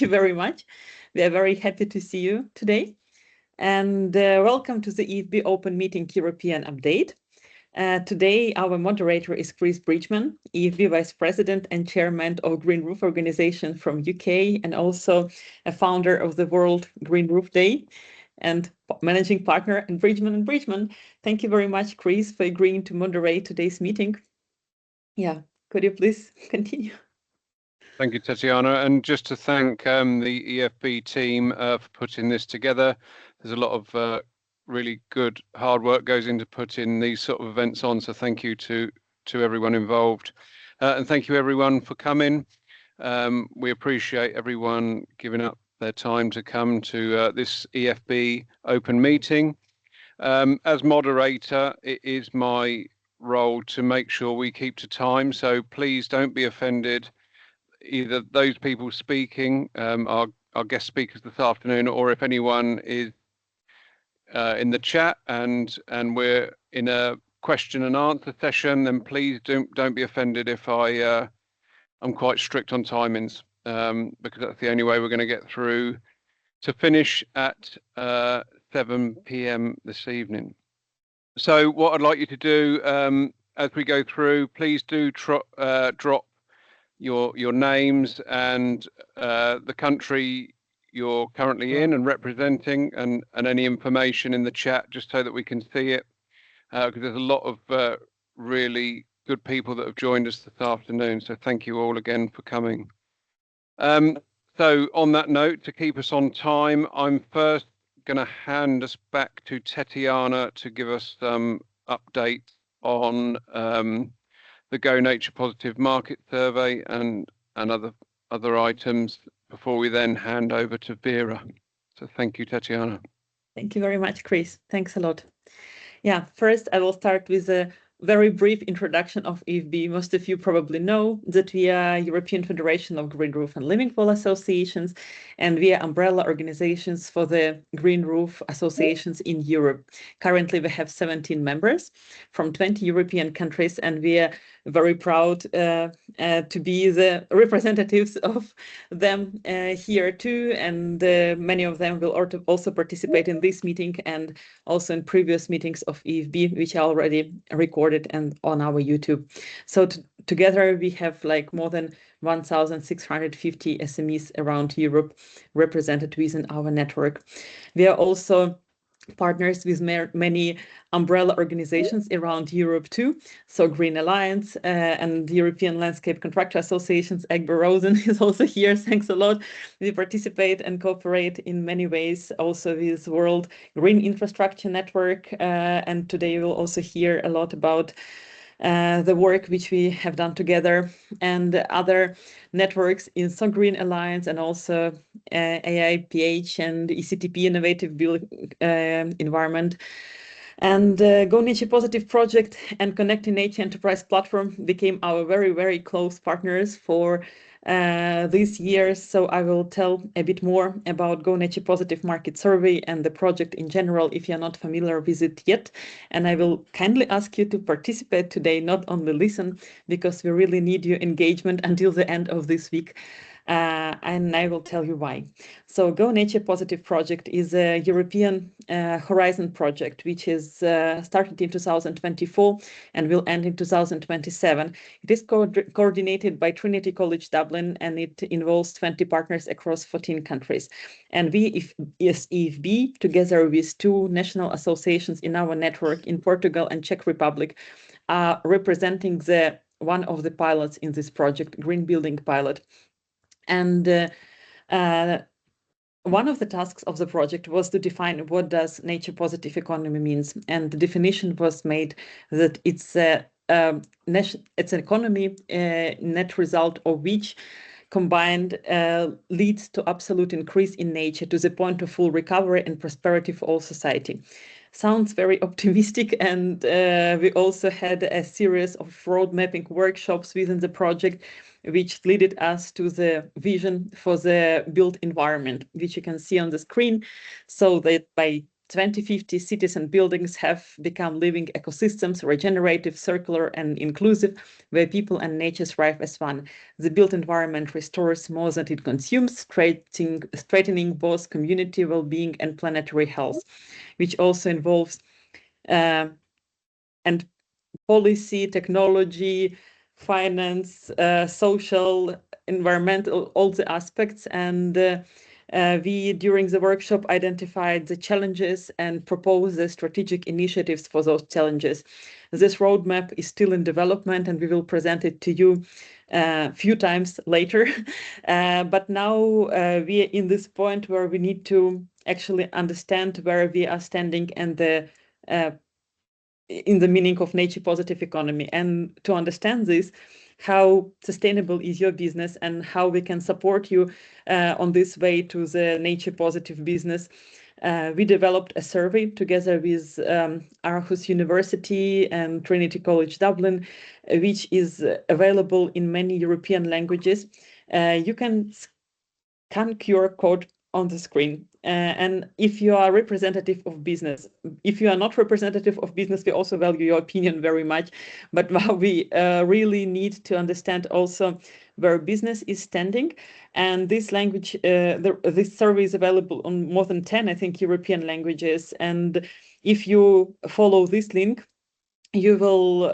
you very much. We are very happy to see you today. And welcome to the EFB Open Meeting European Update. Today, our moderator is Bridgman, EFB Vice President and Chairman of Green Roof Organization from UK, and also a founder of the World Green Roof Day and managing partner in Bridgman. Thank you very much, Chris, for agreeing to moderate today's meeting. Yeah, could you please continue? Thank you, Tetiana, and just to thank the EFB team for putting this together. There's a lot of really good hard work goes into putting these sort of events on, so thank you to everyone involved. And thank you everyone for coming. We appreciate everyone giving up their time to come to this EFB open meeting. As moderator, it is my role to make sure we keep to time, so please don't be offended. Either those people speaking, our guest speakers this afternoon, or if anyone is in the chat and we're in a question and answer session, then please don't be offended if I'm quite strict on timings, because that's the only way we're going to get through to finish at 7 p.m. this evening. So what I'd like you to do as we go through, please do drop your names and the country you're currently in and representing, and any information in the chat, just so that we can see it, because there's a lot of really good people that have joined us this afternoon, so thank you all again for coming. So on that note, to keep us on time, I'm first going to hand us back to Tetiana to give us some updates on the GoNaturePositive market survey and other items before we then hand over to Vera. So thank you, Tetiana. Thank you very much, Chris. Thanks a lot. Yeah, first I will start with a very brief introduction of EFB. Most of you probably know that we are European Federation of Green Roof and Living Wall Associations, and we are umbrella organizations for the Green Roof Associations in Europe. Currently, we have 17 members from 20 European countries, and we are very proud to be the representatives of them here too, and many of them will also participate in this meeting and also in previous meetings of EFB, which are already recorded and on our YouTube. So together we have like more than 1,650 SMEs around Europe represented within our network. We are also partners with many umbrella organizations around Europe too. So Green Alliance and the European Landscape Contractor Associations. Egbert Roozen is also here. Thanks a lot. We participate and cooperate in many ways also with World Green Infrastructure Network. And today you will also hear a lot about the work which we have done together and other networks in SoGreen Alliance, and also AIPH and ECTP Innovative Build Environment. And GoNaturePositive project and Connecting Nature Enterprise Platform became our very, very close partners for this year. So I will tell a bit more about GoNaturePositive market survey and the project in general if you're not familiar with it yet. And I will kindly ask you to participate today, not only listen, because we really need your engagement until the end of this week. And I will tell you why. So GoNaturePositive project is a European Horizon project, which is started in 2024 and will end in 2027. It is coordinated by Trinity College Dublin, and it involves 20 partners across 14 countries. And we, as EFB, together with two national associations in our network in Portugal and Czech Republic, are representing one of the pilots in this project, Green Building Pilot. And one of the tasks of the project was to define what does nature positive economy means. And the definition was made that it's an economy net result of which combined leads to absolute increase in nature to the point of full recovery and prosperity for all society. Sounds very optimistic, and we also had a series of road mapping workshops within the project, which led us to the vision for the built environment, which you can see on the screen. So that by 2050, cities and buildings have become living ecosystems, regenerative, circular, and inclusive, where people and nature thrive as one. The built environment restores more than it consumes, strengthening both community well-being and planetary health, which also involves and policy, technology, finance, social, environmental, all the aspects. And we, during the workshop, identified the challenges and proposed the strategic initiatives for those challenges. This roadmap is still in development, and we will present it to you a few times later. But now we are in this point where we need to actually understand where we are standing and in the meaning of nature positive economy. And to understand this, how sustainable is your business and how we can support you on this way to the nature positive business. We developed a survey together with Aarhus University and Trinity College Dublin, which is available in many European languages. You can scan QR code on the screen. And if you are representative of business, if you are not representative of business, we also value your opinion very much. But we really need to understand also where business is standing. And this language, this survey is available on more than 10, I think, European languages. And if you follow this link, you will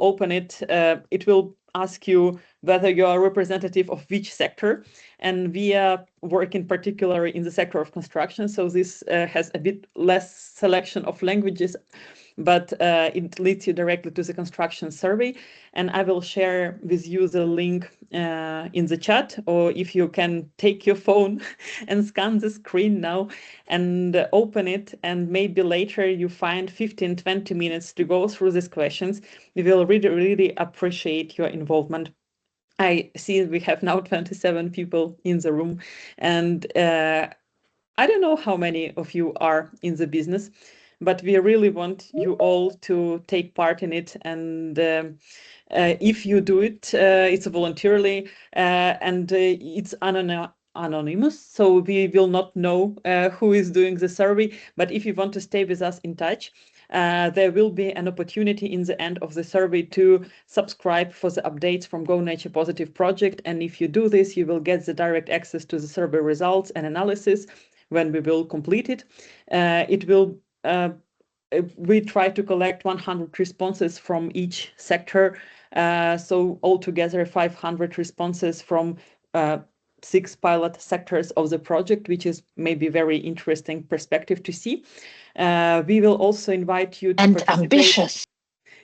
open it. It will ask you whether you are a representative of which sector, and we work in particular in the sector of construction, so this has a bit less selection of languages, but it leads you directly to the construction survey. And I will share with you the link in the chat, or if you can take your phone and scan the screen now and open it, and maybe later you find 15-20 minutes to go through these questions. We will really appreciate your involvement. I see we have now 27 people in the room, and I don't know how many of you are in the business, but we really want you all to take part in it. And if you do it, it's voluntarily and it's anonymous, so we will not know who is doing the survey. But if you want to stay with us in touch, there will be an opportunity in the end of the survey to subscribe for the updates from GoNaturePositive project. And if you do this, you will get the direct access to the survey results and analysis when we will complete it. We try to collect 100 responses from each sector. So altogether 500 responses from 6 pilot sectors of the project, which is maybe very interesting perspective to see. We will also invite you to participate. Ambitious.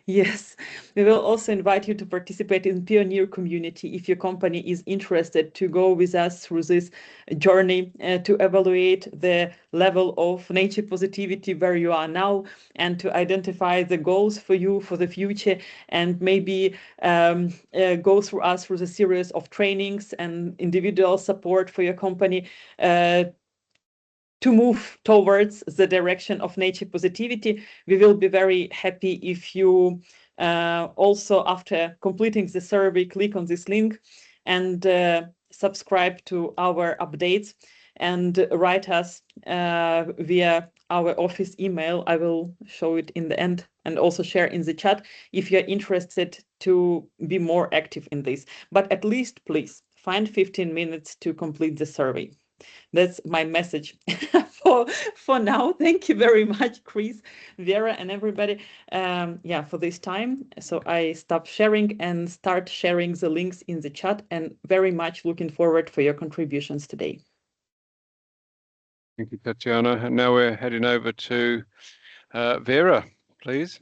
Yes, we will also invite you to participate in Pioneer community if your company is interested to go with us through this journey to evaluate the level of nature positivity where you are now, and to identify the goals for you for the future, and maybe go through us through the series of trainings and individual support for your company to move towards the direction of nature positivity. We will be very happy if you also, after completing the survey, click on this link and subscribe to our updates and write us via our office email. I will show it in the end and also share in the chat if you're interested to be more active in this. But at least, please, find 15 minutes to complete the survey. That's my message for now. Thank you very much, Chris, Vera, and everybody, for this time. So I stop sharing and start sharing the links in the chat, and very much looking forward for your contributions today. Thank you, Tetiana. And now we're heading over to Vera, please.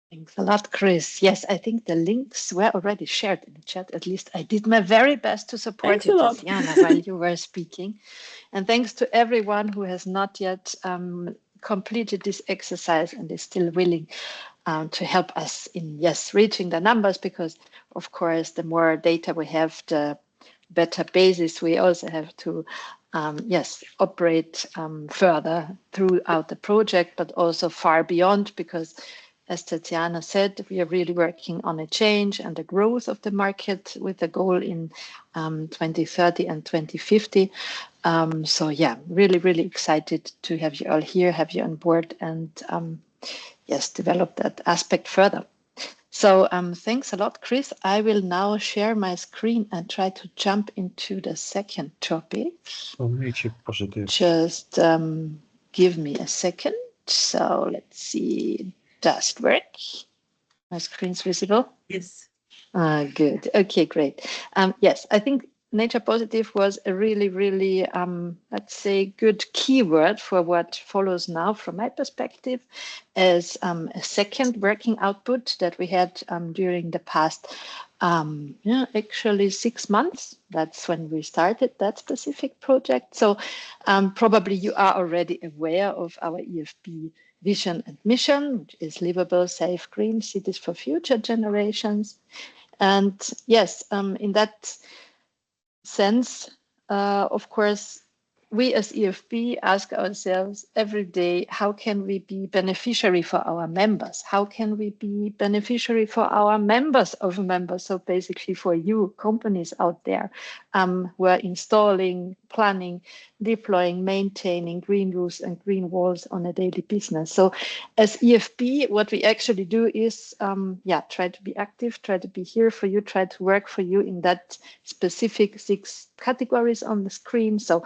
Thanks a lot, Chris. Yes, I think the links were already shared in the chat. At least I did my very best to support you, Tetiana, while you were speaking. And thanks to everyone who has not yet completed this exercise and is still willing to help us in, reaching the numbers, because, of course, the more data we have, the better basis we also have to operate further throughout the project, but also far beyond, because as Tetiana said, we are really working on a change and the growth of the market with the goal in 2030 and 2050. So yeah, really, really excited to have you all here, have you on board, and yes, develop that aspect further. So thanks a lot, Chris. I will now share my screen and try to jump into the second topic. GoNaturePositive. Just give me a second. So let's see, does it work? My screen's visible? Yes. Good. Okay, great. Yes, I think NaturePositive was a really, really, let's say, good keyword for what follows now from my perspective as a second working output that we had during the past, actually 6 months. That's when we started that specific project. So probably you are already aware of our EFB vision and mission, which is livable, safe, green cities for future generations. And yes, in that sense, of course, we as EFB ask ourselves every day, how can we be beneficiary for our members? How can we be beneficiary for our members of members? So basically for you companies out there who are installing, planning, deploying, maintaining green roofs and green walls on a daily business. So as EFB, what we actually do is, try to be active, try to be here for you, try to work for you in that specific 6 categories on the screen. So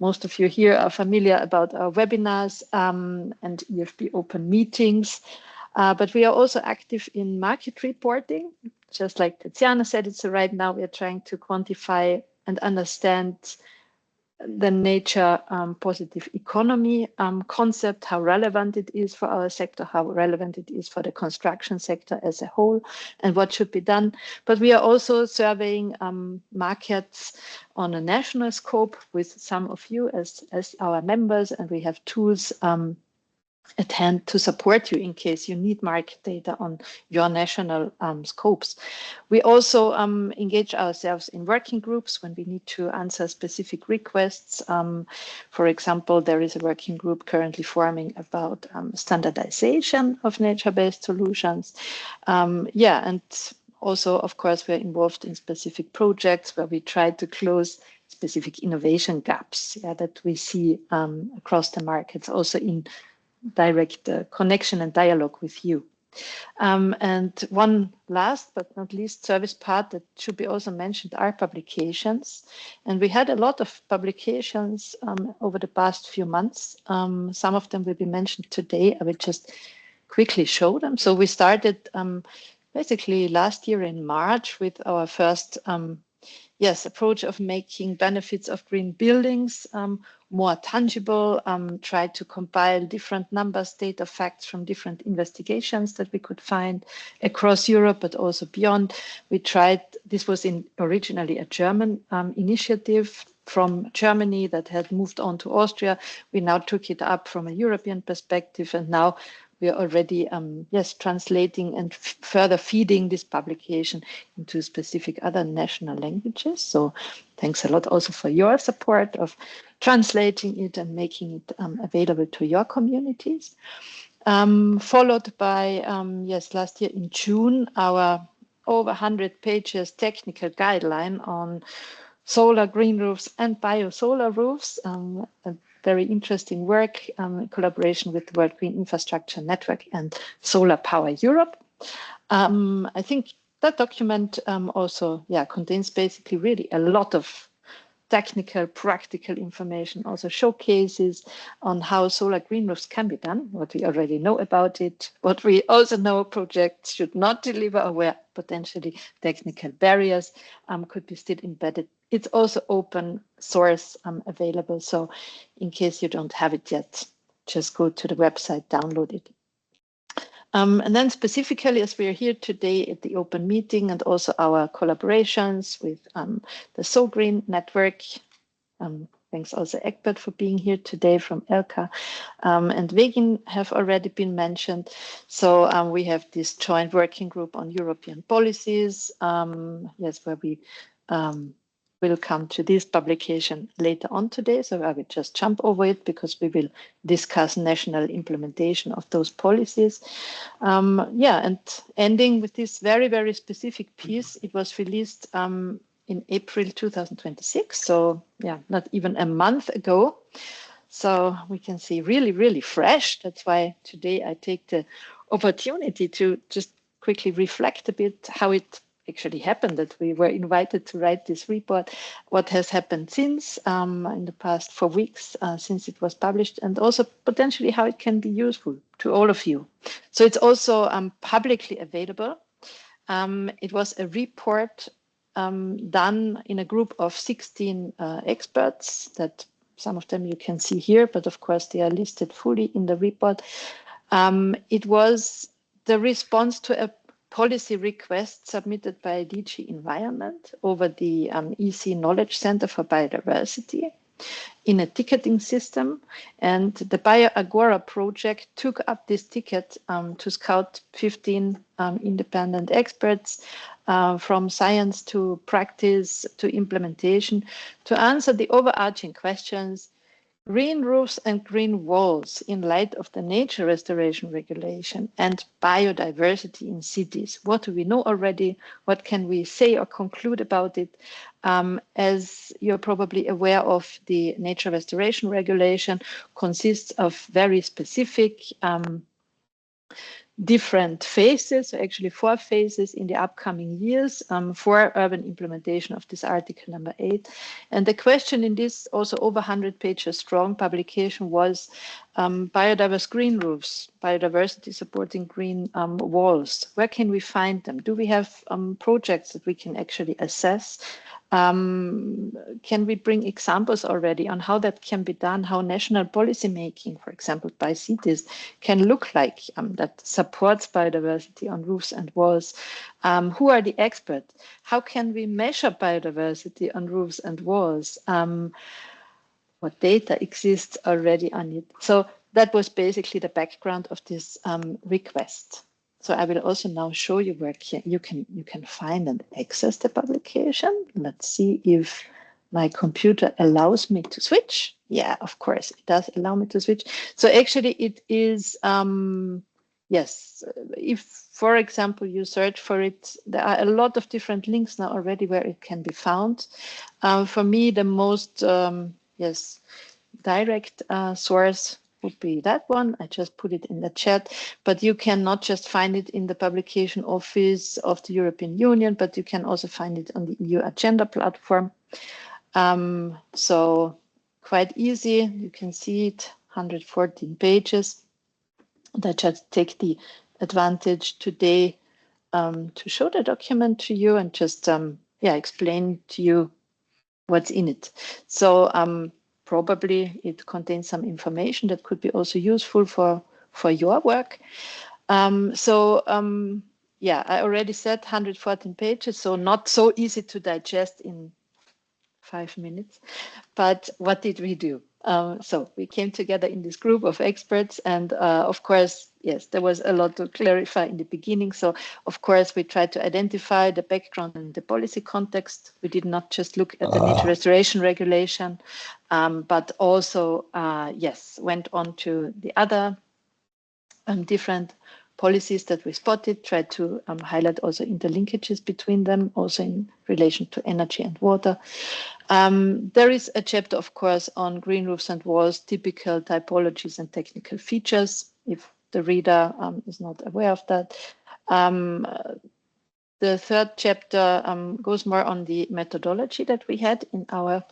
most of you here are familiar about our webinars and EFB Open Meetings, but we are also active in market reporting. Just like Tetiana said, so right now we are trying to quantify and understand the nature positive economy concept, how relevant it is for our sector, how relevant it is for the construction sector as a whole, and what should be done. But we are also surveying markets on a national scope with some of you as our members, and we have tools at hand to support you in case you need market data on your national scopes. We also engage ourselves in working groups when we need to answer specific requests. For example, there is a working group currently forming about standardization of nature-based solutions. And also, of course, we're involved in specific projects where we try to close specific innovation gaps that we see across the markets, also in direct connection and dialogue with you. And one last but not least service part that should be also mentioned are publications. And we had a lot of publications over the past few months. Some of them will be mentioned today. I will just quickly show them. So we started basically last year in March with our first approach of making benefits of green buildings more tangible, try to compile different numbers, data, facts from different investigations that we could find across Europe, but also beyond. We tried, this was originally a German initiative from Germany that had moved on to Austria. We now took it up from a European perspective, and now we are already, translating and further feeding this publication into specific other national languages. So thanks a lot also for your support of translating it and making it available to your communities. Followed by, last year in June, our over 100 pages technical guideline on solar green roofs and biosolar roofs. Very interesting work in collaboration with the World Green Infrastructure Network and Solar Power Europe. I think that document also contains basically really a lot of technical, practical information, also showcases on how solar green roofs can be done, what we already know about it, what we also know projects should not deliver, or where potentially technical barriers could be still embedded. It's also open source available. So in case you don't have it yet, just go to the website, download it. And then specifically, as we are here today at the open meeting and also our collaborations with the SoGreen network, thanks also Egbert for being here today from ELCA, and Vegin have already been mentioned. So we have this joint working group on European policies, where we will come to this publication later on today. So I will just jump over it because we will discuss national implementation of those policies. And ending with this very, very specific piece, it was released in April 2026. So yeah, not even a month ago. So we can see really, really fresh. That's why today I take the opportunity to just quickly reflect a bit how it actually happened that we were invited to write this report, what has happened since in the past 4 weeks since it was published, and also potentially how it can be useful to all of you. So it's also publicly available. It was a report done in a group of 16 experts that some of them you can see here, but of course they are listed fully in the report. It was the response to a policy request submitted by DG Environment over the EC Knowledge Center for Biodiversity in a ticketing system. And the BioAgora project took up this ticket to scout 15 independent experts from science to practice to implementation to answer the overarching questions: green roofs and green walls in light of the nature restoration regulation and biodiversity in cities. What do we know already? What can we say or conclude about it? As you're probably aware of, the nature restoration regulation consists of very specific different phases, so actually 4 phases in the upcoming years for urban implementation of this article number 8. And the question in this also over 100 pages strong publication was biodiverse green roofs, biodiversity supporting green walls. Where can we find them? Do we have projects that we can actually assess? Can we bring examples already on how that can be done, how national policy making, for example, by cities can look like that supports biodiversity on roofs and walls? Who are the experts? How can we measure biodiversity on roofs and walls? What data exists already on it? So that was basically the background of this request. So I will also now show you where you can find and access the publication. Let's see if my computer allows me to switch. Yeah, of course, it does allow me to switch. So actually it is, yes, if, for example, you search for it, there are a lot of different links now already where it can be found. For me, the most, yes, direct source would be that one. I just put it in the chat, but you can not just find it in the publication office of the European Union, but you can also find it on the EU Agenda platform. So quite easy. You can see it, 114 pages. And I just take the advantage today to show the document to you and just explain to you what's in it. So probably it contains some information that could be also useful for your work. Yeah, I already said 114 pages, so not so easy to digest in 5 minutes. But what did we do? So we came together in this group of experts, and of course, yes, there was a lot to clarify in the beginning. So of course, we tried to identify the background and the policy context. We did not just look at the nature restoration regulation, but also, yes, went on to the other different policies that we spotted, tried to highlight also interlinkages between them, also in relation to energy and water. There is a chapter, of course, on green roofs and walls, typical typologies and technical features, if the reader is not aware of that. The third chapter goes more on the methodology that we had in our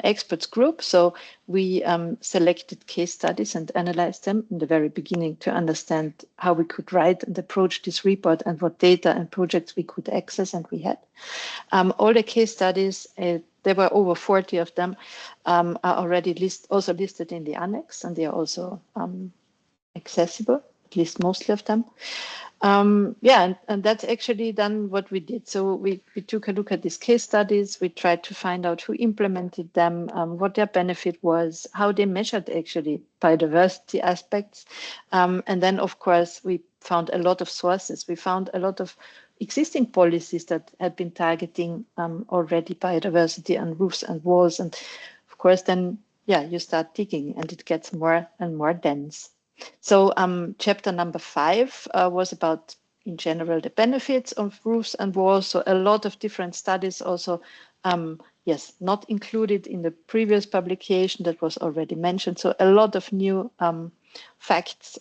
experts group. So we selected case studies and analyzed them in the very beginning to understand how we could write and approach this report and what data and projects we could access, and we had. All the case studies, there were over 40 of them, are already also listed in the annex, and they are also accessible, at least mostly of them. Yeah, and that's actually then what we did. So we took a look at these case studies. We tried to find out who implemented them, what their benefit was, how they measured actually biodiversity aspects. And then, of course, we found a lot of sources. We found a lot of existing policies that had been targeting already biodiversity and roofs and walls. And of course, then, yeah, you start digging and it gets more and more dense. So chapter number 5 was about in general the benefits of roofs and walls. So a lot of different studies also, yes, not included in the previous publication that was already mentioned. So a lot of new facts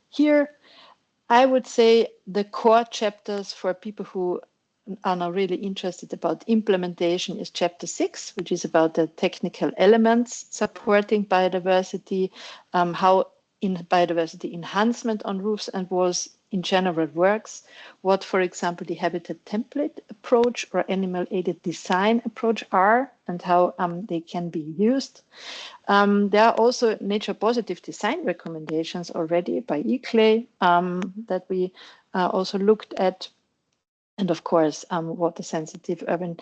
here. I would say the core chapters for people who are now really interested about implementation is chapter 6, which is about the technical elements supporting biodiversity, how in biodiversity enhancement on roofs and walls in general works, what, for example, the habitat template approach or animal aided design approach are, and how they can be used. There are also nature positive design recommendations already by ECLA that we also looked at. And of course, water sensitive urban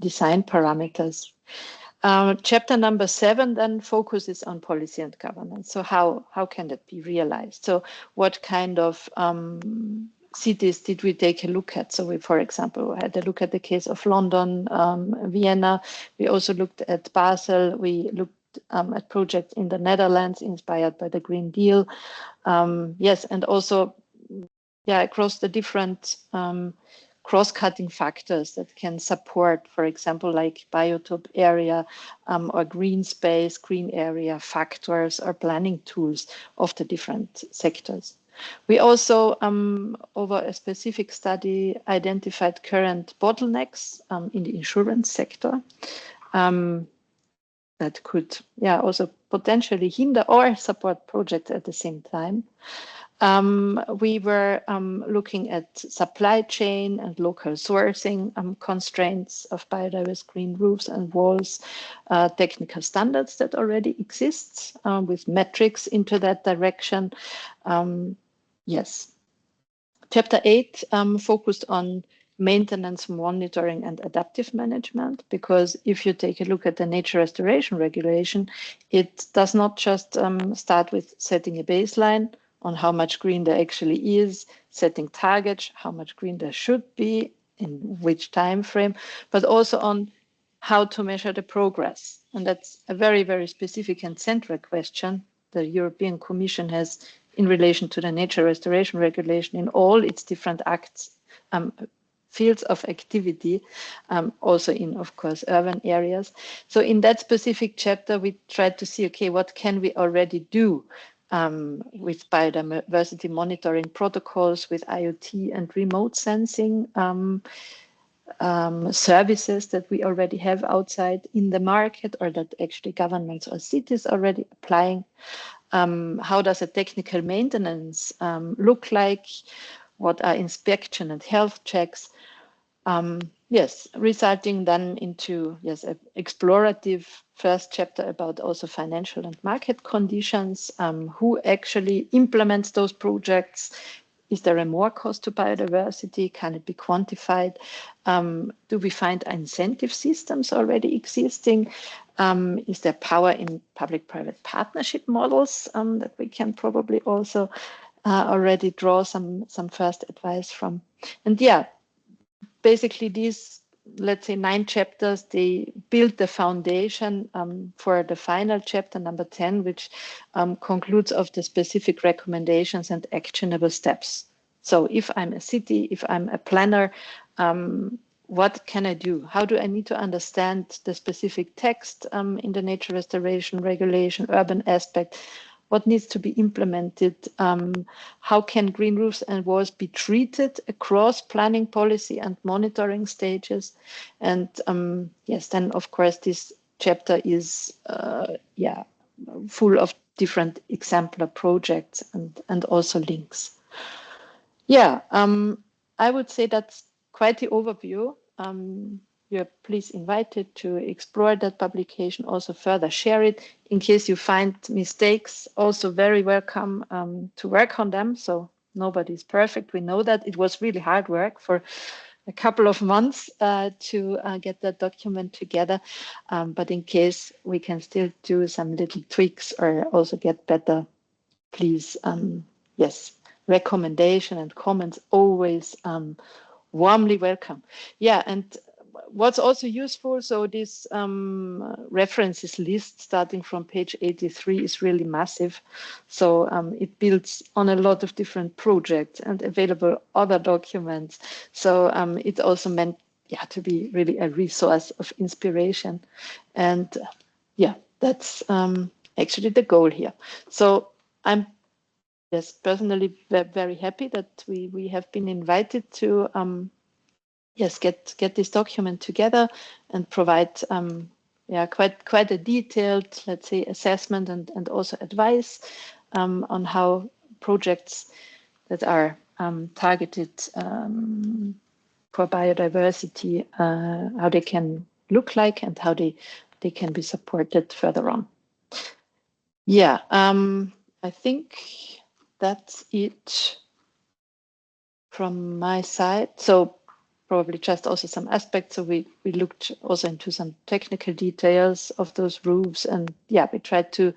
design parameters. Chapter number 7 then focuses on policy and governance. So how can that be realized? So what kind of cities did we take a look at? So we, for example, had a look at the case of London, Vienna. We also looked at Basel. We looked at projects in the Netherlands inspired by the Green Deal. Yes, and also across the different cross-cutting factors that can support, for example, like biotope area or green space, green area factors or planning tools of the different sectors. We also, over a specific study, identified current bottlenecks in the insurance sector that could also potentially hinder or support projects at the same time. We were looking at supply chain and local sourcing constraints of biodiverse green roofs and walls, technical standards that already exists with metrics into that direction. Yes. Chapter 8 focused on maintenance, monitoring, and adaptive management, because if you take a look at the nature restoration regulation, it does not just start with setting a baseline on how much green there actually is, setting targets, how much green there should be, in which time frame, but also on how to measure the progress. And that's a very, very specific and central question the European Commission has in relation to the nature restoration regulation in all its different acts, fields of activity, also in, of course, urban areas. So in that specific chapter, we tried to see, okay, what can we already do with biodiversity monitoring protocols, with IoT and remote sensing services that we already have outside in the market, or that actually governments or cities already applying. How does a technical maintenance look like? What are inspection and health checks? Yes, resulting then into an explorative first chapter about also financial and market conditions. Who actually implements those projects? Is there a more cost to biodiversity? Can it be quantified? Do we find incentive systems already existing? Is there power in public-private partnership models that we can probably also already draw some first advice from? And basically these, let's say, 9 chapters, they build the foundation for the final chapter, number 10, which concludes of the specific recommendations and actionable steps. So if I'm a city, if I'm a planner, what can I do? How do I need to understand the specific text in the nature restoration regulation, urban aspect? What needs to be implemented? How can green roofs and walls be treated across planning policy and monitoring stages? And yes, then of course this chapter is full of different exemplar projects and also links. I would say that's quite the overview. You're please invited to explore that publication, also further share it. In case you find mistakes, also very welcome to work on them. So nobody's perfect. We know that. It was really hard work for a couple of months to get that document together. But in case we can still do some little tweaks or also get better, please, yes, recommendation and comments always warmly welcome. And what's also useful, so this references list starting from page 83 is really massive. So it builds on a lot of different projects and available other documents. So it also meant to be really a resource of inspiration. And that's actually the goal here. So I'm personally very happy that we have been invited to get this document together and provide quite a detailed, let's say, assessment and also advice on how projects that are targeted for biodiversity, how they can look like and how they can be supported further on. I think that's it from my side. So probably just also some aspects. So we looked also into some technical details of those roofs, and we tried to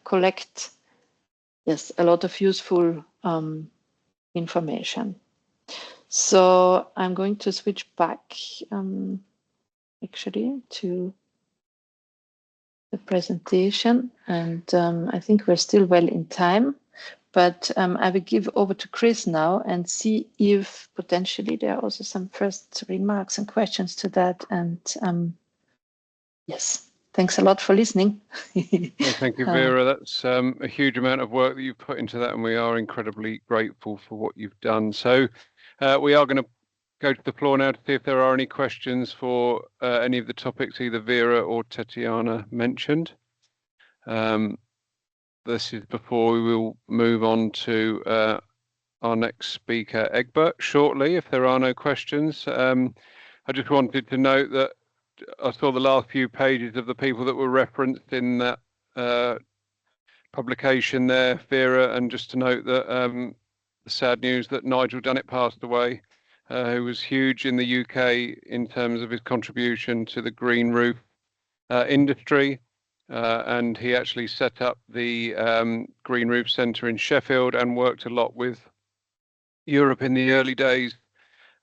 collect a lot of useful information. So I'm going to switch back actually to the presentation, and I think we're still well in time. But I will give over to Chris now and see if potentially there are also some first remarks and questions to that. And yes, thanks a lot for listening. Well, thank you, Vera. That's a huge amount of work that you've put into that, and we are incredibly grateful for what you've done. So we are going to go to the floor now to see if there are any questions for any of the topics either Vera or Tetiana mentioned. This is before we will move on to our next speaker, Egbert, shortly, if there are no questions. I just wanted to note that I saw the last few pages of the people that were referenced in that publication there, Vera, and just to note that the sad news that Nigel Dunnett passed away, who was huge in the UK in terms of his contribution to the green roof industry. And he actually set up the Green Roof Centre in Sheffield and worked a lot with Europe in the early days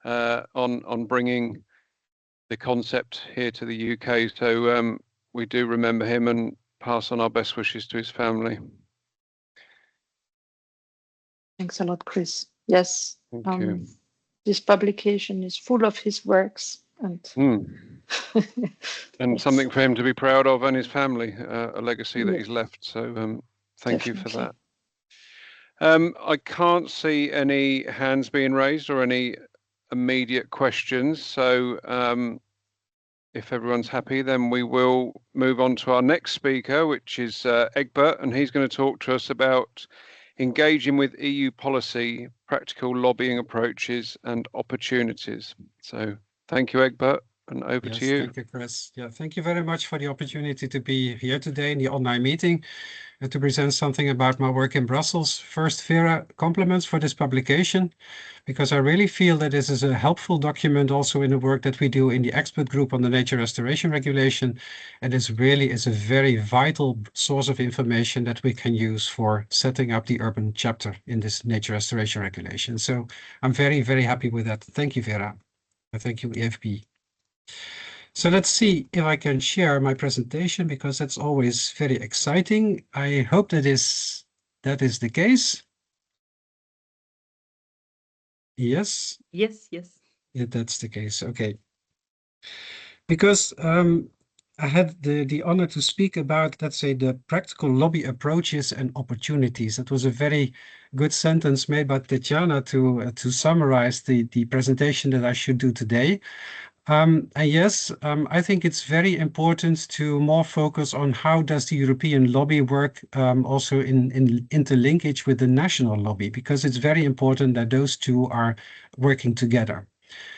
on bringing the concept here to the UK. So we do remember him and pass on our best wishes to his family. Thanks a lot, Chris. Yes, thank you. This publication is full of his works and and something for him to be proud of, and his family, a legacy that he's left. So thank you for that. I can't see any hands being raised or any immediate questions. So if everyone's happy, then we will move on to our next speaker, which is Egbert, and he's going to talk to us about engaging with EU policy, practical lobbying approaches and opportunities. So thank you, Egbert, and over to you. Thank you, Chris. Yeah, thank you very much for the opportunity to be here today in the online meeting and to present something about my work in Brussels. First, Vera, compliments for this publication, because I really feel that this is a helpful document also in the work that we do in the expert group on the nature restoration regulation. And this really is a very vital source of information that we can use for setting up the urban chapter in this nature restoration regulation. So I'm very, very happy with that. Thank you, Vera. And thank you, EFB. So let's see if I can share my presentation, because that's always very exciting. I hope that is the case. Yes? Yes. Yeah, that's the case. Okay. Because I had the honor to speak about, let's say, the practical lobby approaches and opportunities. That was a very good sentence made by Tetiana to summarize the presentation that I should do today. And yes, I think it's very important to more focus on how does the European lobby work also in interlinkage with the national lobby, because it's very important that those two are working together.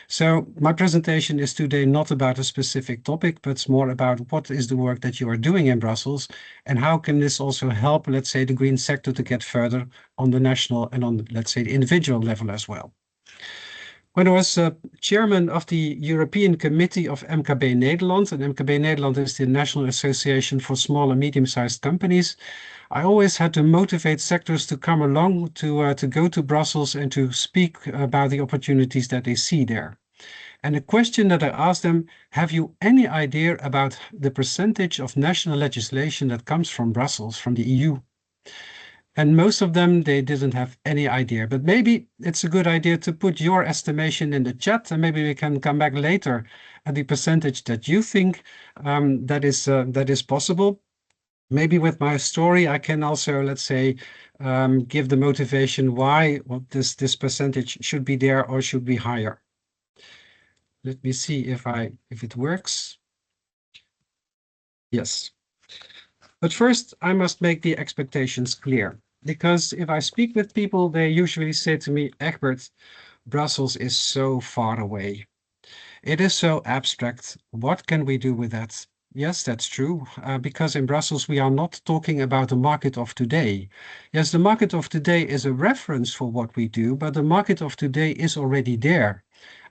So my presentation is today not about a specific topic, but it's more about what is the work that you are doing in Brussels and how can this also help, let's say, the green sector to get further on the national and on, let's say, the individual level as well. When I was chairman of the European Committee of MKB Nederland, and MKB Nederland is the National Association for Small and Medium-Sized Companies, I always had to motivate sectors to come along to go to Brussels and to speak about the opportunities that they see there. And the question that I asked them, have you any idea about the percentage of national legislation that comes from Brussels, from the EU? And most of them, they didn't have any idea. But maybe it's a good idea to put your estimation in the chat, and maybe we can come back later at the percentage that you think that is possible. Maybe with my story, I can also, let's say, give the motivation why this percentage should be there or should be higher. Let me see if it works. Yes. But first, I must make the expectations clear, because if I speak with people, they usually say to me, Egbert, Brussels is so far away. It is so abstract. What can we do with that? Yes, that's true, because in Brussels, we are not talking about the market of today. Yes, the market of today is a reference for what we do, but the market of today is already there.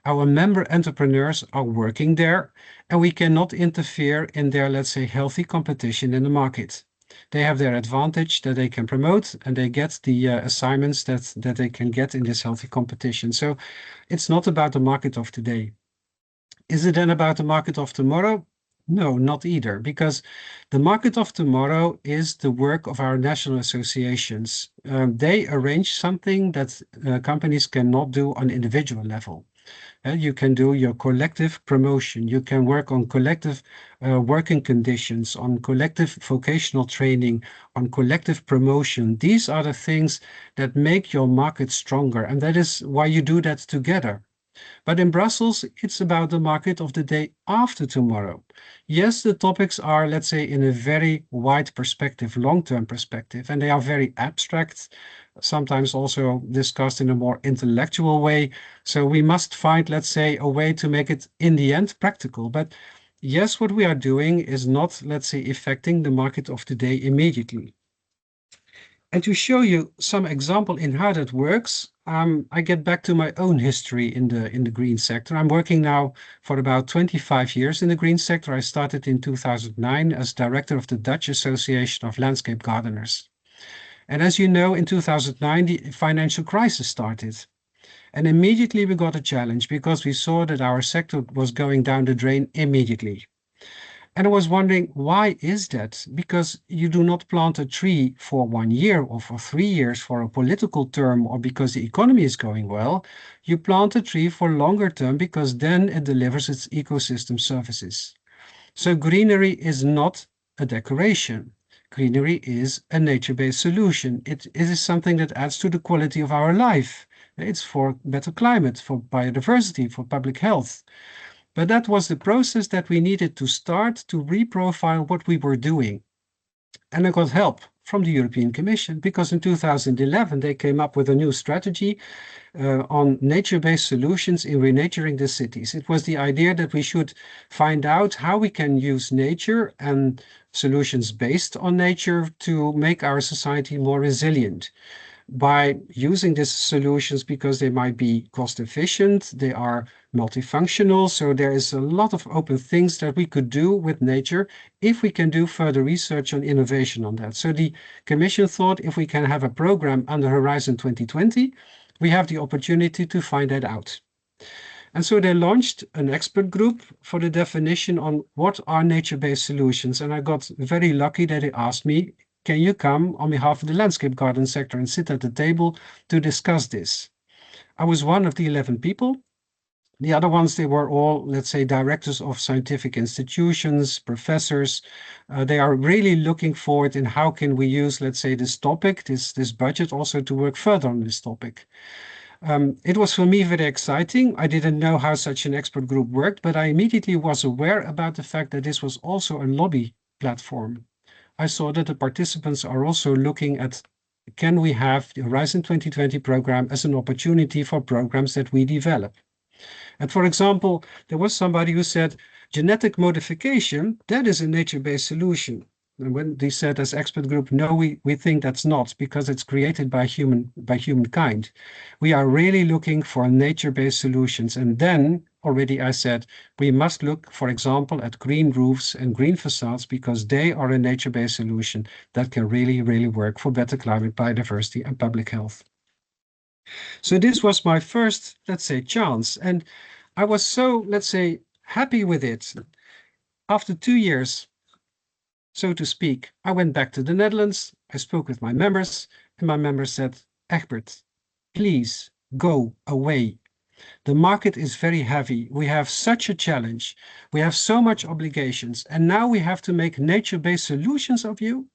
Our member entrepreneurs are working there, and we cannot interfere in their, let's say, healthy competition in the market. They have their advantage that they can promote, and they get the assignments that they can get in this healthy competition. So it's not about the market of today. Is it then about the market of tomorrow? No, not either, because the market of tomorrow is the work of our national associations. They arrange something that companies cannot do on individual level. You can do your collective promotion. You can work on collective working conditions, on collective vocational training, on collective promotion. These are the things that make your market stronger, and that is why you do that together. But in Brussels, it's about the market of the day after tomorrow. Yes, the topics are, let's say, in a very wide perspective, long-term perspective, and they are very abstract, sometimes also discussed in a more intellectual way. So we must find, let's say, a way to make it in the end practical. But yes, what we are doing is not, let's say, affecting the market of today immediately. And to show you some example in how that works, I get back to my own history in the green sector. I'm working now for about 25 years in the green sector. I started in 2009 as director of the Dutch Association of Landscape Gardeners. And as you know, in 2009, the financial crisis started. And immediately we got a challenge because we saw that our sector was going down the drain immediately. And I was wondering, why is that? Because you do not plant a tree for 1 year or for 3 years for a political term or because the economy is going well. You plant a tree for longer term because then it delivers its ecosystem services. So greenery is not a decoration. Greenery is a nature-based solution. It is something that adds to the quality of our life. It's for better climate, for biodiversity, for public health. But that was the process that we needed to start to reprofile what we were doing. And I got help from the European Commission because in 2011 they came up with a new strategy on nature-based solutions in renaturing the cities. It was the idea that we should find out how we can use nature and solutions based on nature to make our society more resilient. By using these solutions because they might be cost efficient, they are multifunctional, so there is a lot of open things that we could do with nature if we can do further research and innovation on that. So the Commission thought if we can have a program under Horizon 2020, we have the opportunity to find that out. And so they launched an expert group for the definition on what are nature-based solutions. And I got very lucky that they asked me, can you come on behalf of the landscape garden sector and sit at the table to discuss this? I was one of the 11 people. The other ones, they were all, let's say, directors of scientific institutions, professors. They are really looking forward in how can we use, let's say, this topic, this budget also to work further on this topic. It was for me very exciting. I didn't know how such an expert group worked, but I immediately was aware about the fact that this was also a lobby platform. I saw that the participants are also looking at, can we have the Horizon 2020 program as an opportunity for programs that we develop? And for example, there was somebody who said, genetic modification, that is a nature-based solution. And when they said as expert group, no, we think that's not because it's created by humankind. We are really looking for nature-based solutions. And then already I said, we must look, for example, at green roofs and green facades because they are a nature-based solution that can really, really work for better climate, biodiversity and public health. So this was my first, let's say, chance. And I was so, let's say, happy with it. After 2 years, so to speak, I went back to the Netherlands. I spoke with my members, and my members said, Egbert, please go away. The market is very heavy. We have such a challenge. We have so much obligations. And now we have to make nature-based solutions of you.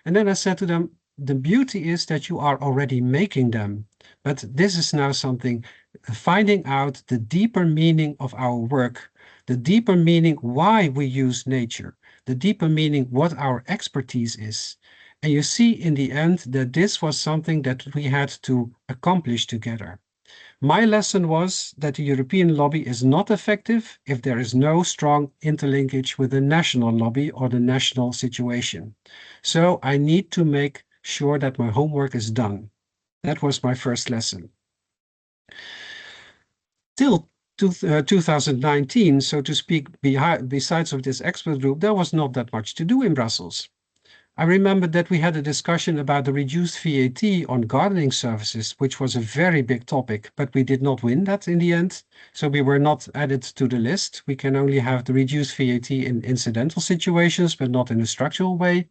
And then I said to them, the beauty is that you are already making them. But this is now something, finding out the deeper meaning of our work, the deeper meaning why we use nature, the deeper meaning what our expertise is. And you see in the end that this was something that we had to accomplish together. My lesson was that the European lobby is not effective if there is no strong interlinkage with the national lobby or the national situation. So I need to make sure that my homework is done. That was my first lesson. Till 2019, so to speak, besides of this expert group, there was not that much to do in Brussels. I remember that we had a discussion about the reduced VAT on gardening services, which was a very big topic, but we did not win that in the end. So we were not added to the list. We can only have the reduced VAT in incidental situations, but not in a structural way.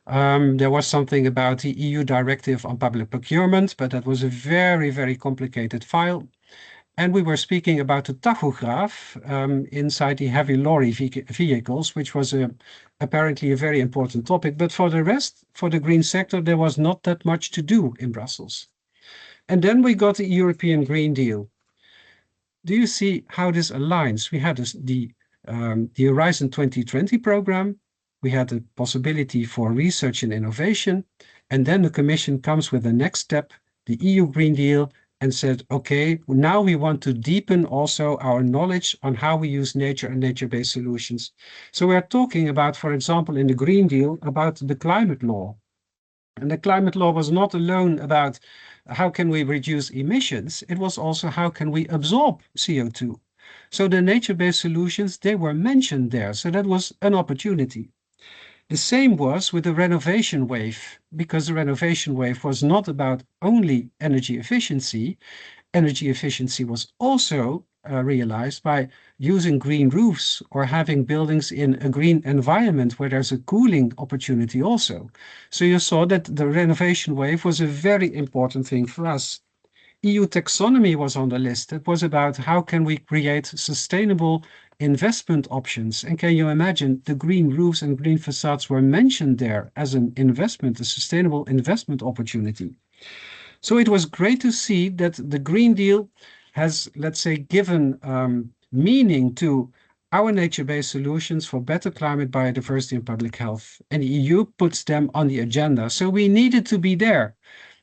There was something about the EU directive on public procurement, but that was a very, very complicated file. And we were speaking about the tachograph inside the heavy lorry vehicles, which was apparently a very important topic. But for the rest, for the green sector, there was not that much to do in Brussels. And then we got the European Green Deal. Do you see how this aligns? We had the Horizon 2020 program. We had the possibility for research and innovation. And then the Commission comes with the next step, the EU Green Deal, and said, okay, now we want to deepen also our knowledge on how we use nature and nature-based solutions. So we're talking about, for example, in the Green Deal, about the climate law. And the climate law was not alone about how can we reduce emissions, it was also how can we absorb CO2. So the nature-based solutions, they were mentioned there. So that was an opportunity. The same was with the renovation wave, because the renovation wave was not about only energy efficiency. Energy efficiency was also realized by using green roofs or having buildings in a green environment where there's a cooling opportunity also. So you saw that the renovation wave was a very important thing for us. EU taxonomy was on the list. It was about how can we create sustainable investment options. And can you imagine the green roofs and green facades were mentioned there as an investment, a sustainable investment opportunity. So it was great to see that the Green Deal has, let's say, given meaning to our nature-based solutions for better climate, biodiversity and public health. And the EU puts them on the agenda. So we needed to be there.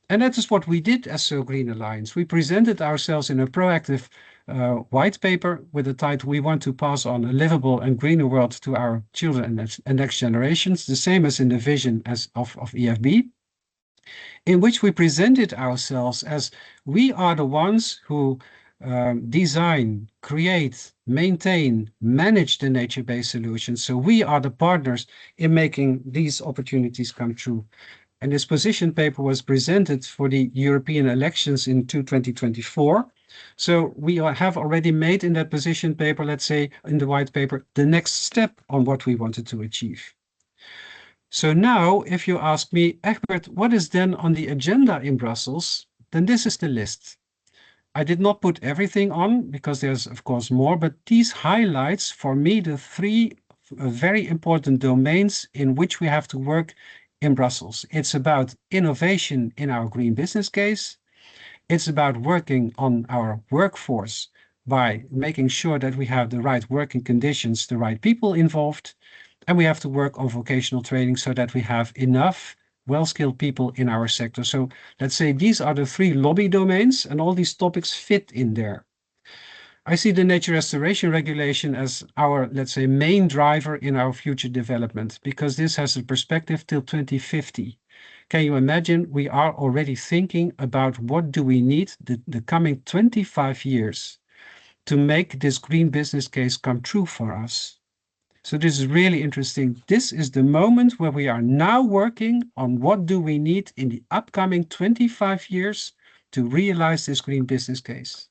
And that is what we did as SoGreen Alliance. We presented ourselves in a proactive white paper with the title, we want to pass on a livable and greener world to our children and next generations, the same as in the vision of EFB, in which we presented ourselves as we are the ones who design, create, maintain, manage the nature-based solutions. So we are the partners in making these opportunities come true. And this position paper was presented for the European elections in 2024. So we have already made in that position paper, let's say in the white paper, the next step on what we wanted to achieve. So now, if you ask me, Egbert, what is then on the agenda in Brussels? Then this is the list. I did not put everything on because there's of course more, but these highlights for me the three very important domains in which we have to work in Brussels. It's about innovation in our green business case. It's about working on our workforce by making sure that we have the right working conditions, the right people involved. And we have to work on vocational training so that we have enough well-skilled people in our sector. So let's say these are the three lobby domains and all these topics fit in there. I see the nature restoration regulation as our, let's say, main driver in our future development, because this has a perspective till 2050. Can you imagine? We are already thinking about what do we need the coming 25 years to make this green business case come true for us. So this is really interesting. This is the moment where we are now working on what do we need in the upcoming 25 years to realize this green business case.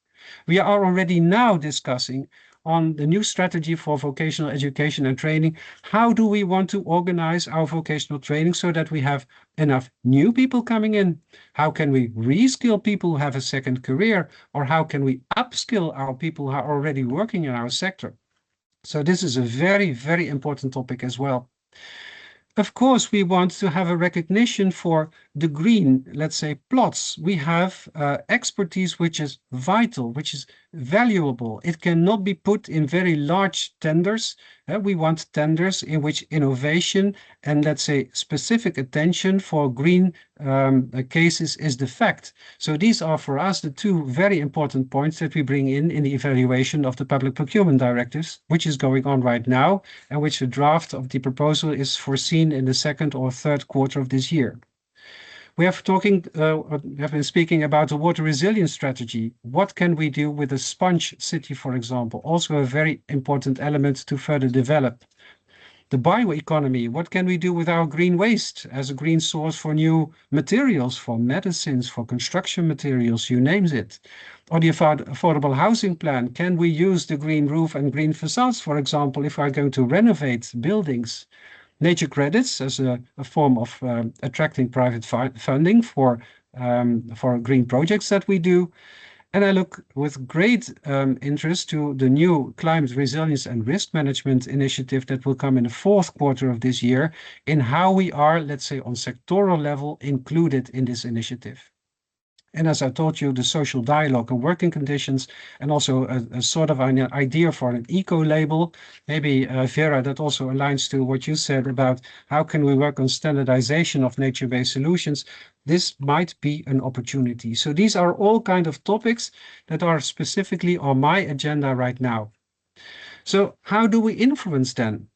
We are already now discussing on the new strategy for vocational education and training. How do we want to organize our vocational training so that we have enough new people coming in? How can we reskill people who have a second career? Or how can we upskill our people who are already working in our sector? So this is a very, very important topic as well. Of course, we want to have a recognition for the green, let's say, plots. We have expertise which is vital, which is valuable. It cannot be put in very large tenders. We want tenders in which innovation and, let's say, specific attention for green cases is the fact. So these are for us the two very important points that we bring in the evaluation of the public procurement directives, which is going on right now, and which the draft of the proposal is foreseen in the second or third quarter of this year. We have been speaking about the water resilience strategy. What can we do with a sponge city, for example? Also a very important element to further develop. The bioeconomy, what can we do with our green waste as a green source for new materials, for medicines, for construction materials, you name it. Or the affordable housing plan, can we use the green roof and green facades, for example, if we're going to renovate buildings? Nature credits as a form of attracting private funding for green projects that we do. And I look with great interest to the new climate resilience and risk management initiative that will come in the fourth quarter of this year, in how we are, let's say, on sectoral level included in this initiative. And as I told you, the social dialogue and working conditions, and also a sort of an idea for an eco-label. Maybe, Vera, that also aligns to what you said about how can we work on standardization of nature-based solutions. This might be an opportunity. So these are all kind of topics that are specifically on my agenda right now. So how do we influence then?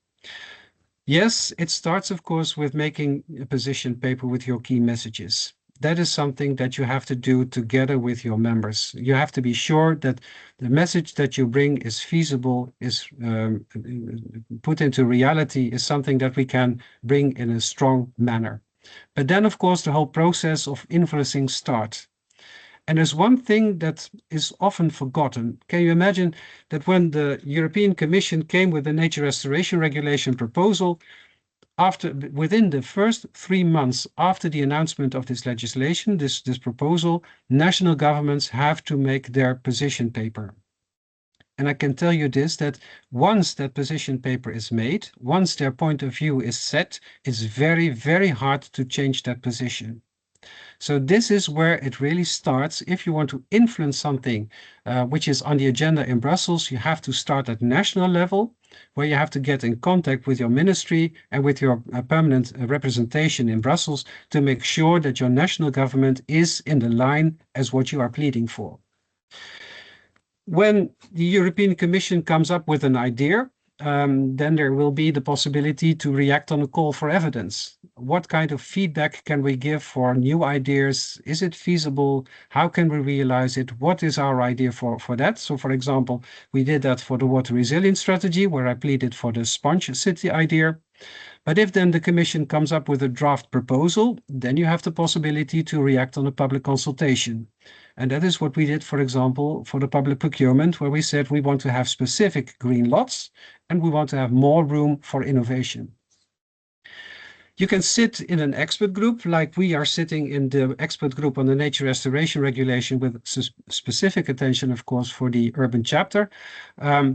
Yes, it starts, of course, with making a position paper with your key messages. That is something that you have to do together with your members. You have to be sure that the message that you bring is feasible, is put into reality, is something that we can bring in a strong manner. But then, of course, the whole process of influencing starts. And there's one thing that is often forgotten. Can you imagine that when the European Commission came with the Nature Restoration Regulation proposal, within the first 3 months after the announcement of this legislation, this proposal, national governments have to make their position paper. And I can tell you this, that once that position paper is made, once their point of view is set, it's very, very hard to change that position. So this is where it really starts. If you want to influence something which is on the agenda in Brussels, you have to start at national level, where you have to get in contact with your ministry and with your permanent representation in Brussels to make sure that your national government is in the line as what you are pleading for. When the European Commission comes up with an idea, then there will be the possibility to react on a call for evidence. What kind of feedback can we give for new ideas? Is it feasible? How can we realize it? What is our idea for that? So, for example, we did that for the water resilience strategy, where I pleaded for the sponge city idea. But if then the Commission comes up with a draft proposal, then you have the possibility to react on a public consultation. And that is what we did, for example, for the public procurement, where we said we want to have specific green lots and we want to have more room for innovation. You can sit in an expert group, like we are sitting in the expert group on the Nature Restoration Regulation, with specific attention, of course, for the urban chapter.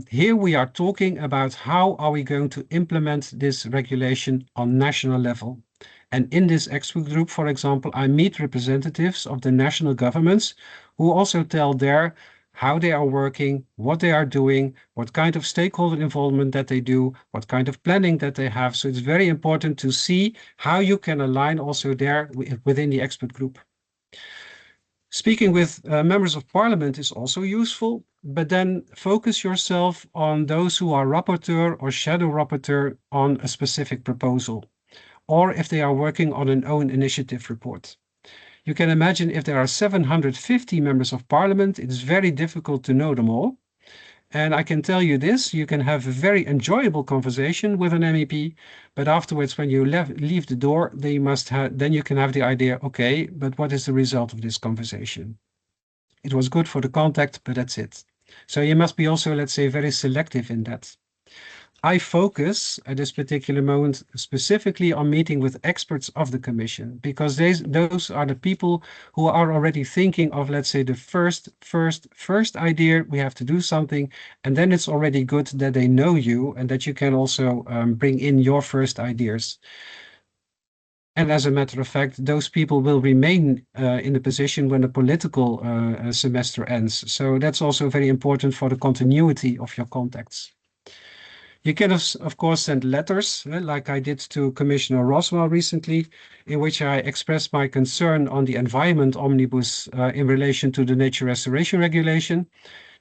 Here we are talking about how are we going to implement this regulation on national level. And in this expert group, for example, I meet representatives of the national governments who also tell how they are working, what they are doing, what kind of stakeholder involvement that they do, what kind of planning that they have. So it's very important to see how you can align also there within the expert group. Speaking with members of parliament is also useful, but then focus yourself on those who are rapporteur or shadow rapporteur on a specific proposal, or if they are working on an own initiative report. You can imagine if there are 750 members of parliament, it is very difficult to know them all. And I can tell you this, you can have a very enjoyable conversation with an MEP, but afterwards when you leave the door, then you can have the idea, okay, but what is the result of this conversation? it was good for the contact, but that's it. So you must be also, let's say, very selective in that. I focus at this particular moment specifically on meeting with experts of the Commission, because those are the people who are already thinking of, let's say, the first idea. We have to do something, and then it's already good that they know you and that you can also bring in your first ideas. And as a matter of fact, those people will remain in the position when the political semester ends. So that's also very important for the continuity of your contacts. You can, of course, send letters, like I did to Commissioner Roswell recently, in which I expressed my concern on the environment omnibus in relation to the nature restoration regulation.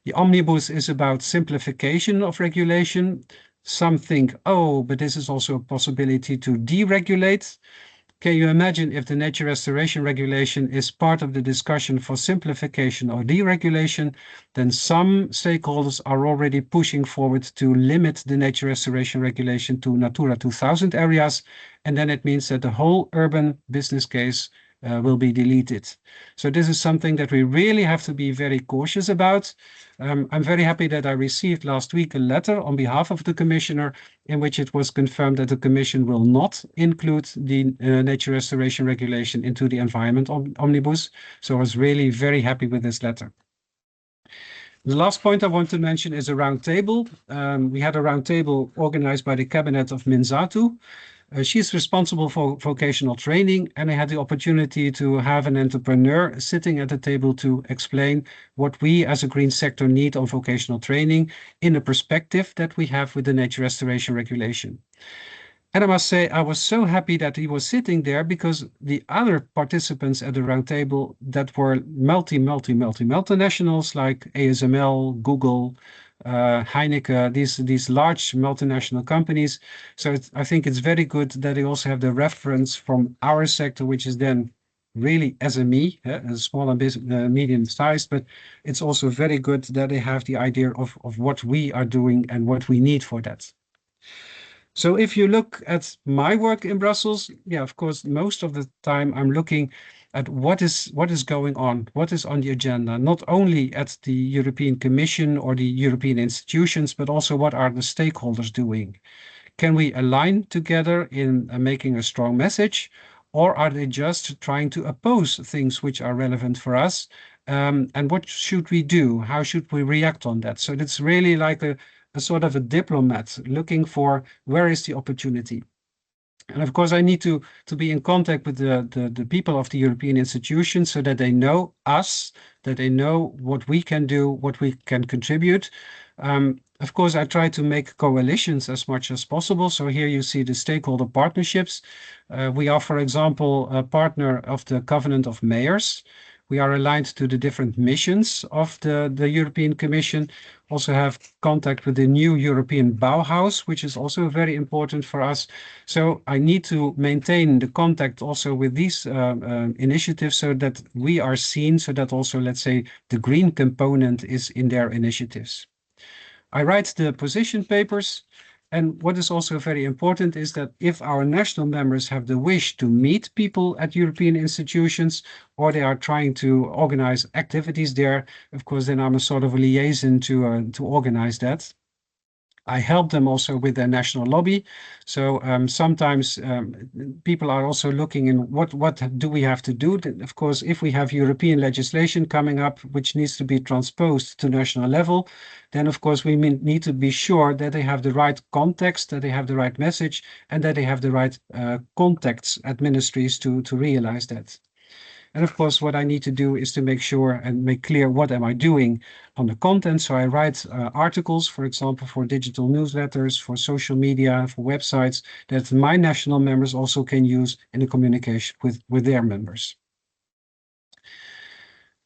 The omnibus is about simplification of regulation. Some think, oh, but this is also a possibility to deregulate. Can you imagine if the nature restoration regulation is part of the discussion for simplification or deregulation, then some stakeholders are already pushing forward to limit the nature restoration regulation to Natura 2000 areas, and then it means that the whole urban business case will be deleted. So this is something that we really have to be very cautious about. I'm very happy that I received last week a letter on behalf of the Commissioner in which it was confirmed that the Commission will not include the nature restoration regulation into the environment omnibus. So I was really very happy with this letter. The last point I want to mention is a roundtable. We had a roundtable organized by the cabinet of Minzatu. She's responsible for vocational training, and I had the opportunity to have an entrepreneur sitting at the table to explain what we as a green sector need on vocational training in a perspective that we have with the nature restoration regulation. And I must say, I was so happy that he was sitting there, because the other participants at the roundtable that were multinationals like ASML, Google, Heineken, these large multinational companies. So I think it's very good that they also have the reference from our sector, which is then really SME, small and medium sized, but it's also very good that they have the idea of what we are doing and what we need for that. So if you look at my work in Brussels, yeah, of course, most of the time I'm looking at what is going on, what is on the agenda, not only at the European Commission or the European institutions, but also what are the stakeholders doing. Can we align together in making a strong message, or are they just trying to oppose things which are relevant for us? And what should we do? How should we react on that? So it's really like a sort of a diplomat looking for where is the opportunity. And of course, I need to be in contact with the people of the European institutions so that they know us, that they know what we can do, what we can contribute. Of course, I try to make coalitions as much as possible. So here you see the stakeholder partnerships. We are, for example, a partner of the Covenant of Mayors. We are aligned to the different missions of the European Commission. Also have contact with the new European Bauhaus, which is also very important for us. So I need to maintain the contact also with these initiatives so that we are seen, so that also, let's say, the green component is in their initiatives. I write the position papers. And what is also very important is that if our national members have the wish to meet people at European institutions, or they are trying to organize activities there, of course, then I'm a sort of a liaison to organize that. I help them also with their national lobby. So sometimes people are also looking in what do we have to do? Of course, if we have European legislation coming up, which needs to be transposed to national level, then of course we need to be sure that they have the right context, that they have the right message, and that they have the right contacts at ministries to realize that. And of course, what I need to do is to make sure and make clear what am I doing on the content. So I write articles, for example, for digital newsletters, for social media, for websites that my national members also can use in the communication with their members.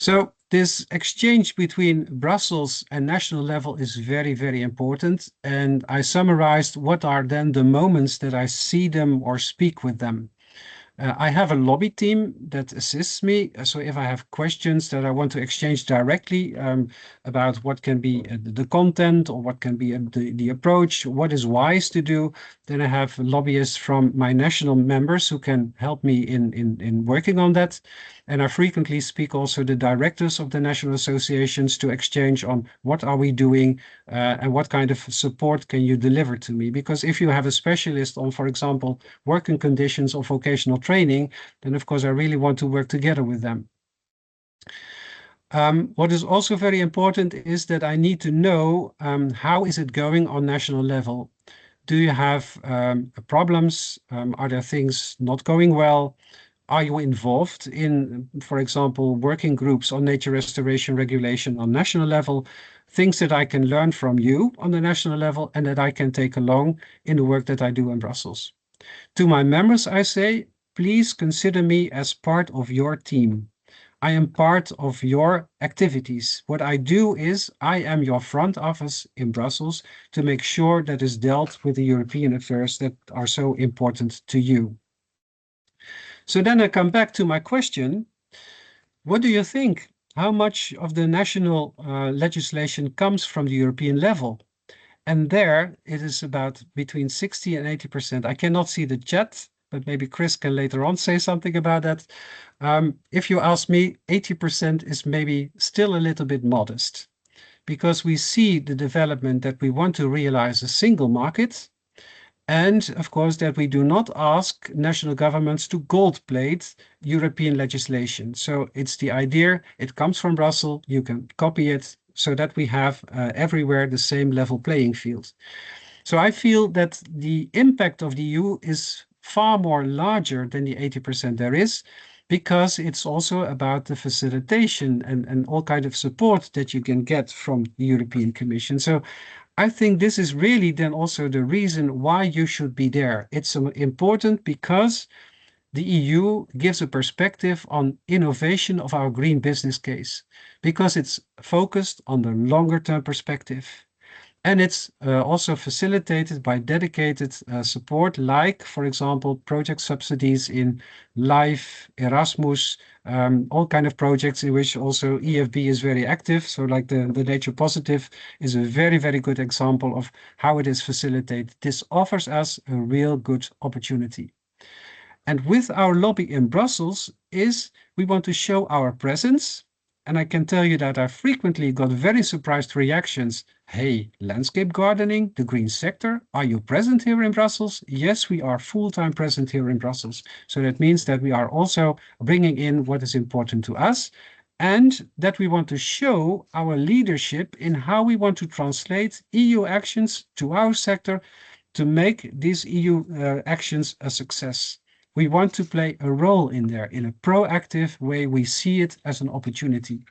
So this exchange between Brussels and national level is very, very important. And I summarized what are then the moments that I see them or speak with them. I have a lobby team that assists me. So if I have questions that I want to exchange directly about what can be the content or what can be the approach, what is wise to do, then I have lobbyists from my national members who can help me in working on that. And I frequently speak also the directors of the national associations to exchange on what are we doing and what kind of support can you deliver to me. Because if you have a specialist on, for example, working conditions or vocational training, then of course I really want to work together with them. What is also very important is that I need to know how is it going on national level. Do you have problems? Are there things not going well? Are you involved in, for example, working groups on nature restoration regulation on national level? Things that I can learn from you on the national level and that I can take along in the work that I do in Brussels. To my members, I say, please consider me as part of your team. I am part of your activities. What I do is I am your front office in Brussels to make sure that is dealt with the European affairs that are so important to you. So then I come back to my question. What do you think? How much of the national legislation comes from the European level? And there it is about between 60 and 80%. I cannot see the chat, but maybe Chris can later on say something about that. If you ask me, 80% is maybe still a little bit modest because we see the development that we want to realize a single market. And of course, that we do not ask national governments to gold plate European legislation. So it's the idea, it comes from Brussels, you can copy it so that we have everywhere the same level playing field. So I feel that the impact of the EU is far more larger than the 80% there is, because it's also about the facilitation and all kind of support that you can get from the European Commission. So I think this is really then also the reason why you should be there. It's important because the EU gives a perspective on innovation of our green business case, because it's focused on the longer term perspective. And it's also facilitated by dedicated support, like, for example, project subsidies in LIFE, Erasmus, all kind of projects in which also EFB is very active. So like the GoNaturePositive is a very, very good example of how it is facilitated. This offers us a real good opportunity. And with our lobby in Brussels is we want to show our presence. And I can tell you that I frequently got very surprised reactions. Hey, landscape gardening, the green sector, are you present here in Brussels? Yes, we are full-time present here in Brussels. So that means that we are also bringing in what is important to us and that we want to show our leadership in how we want to translate EU actions to our sector to make these EU actions a success. We want to play a role in there in a proactive way. We see it as an opportunity.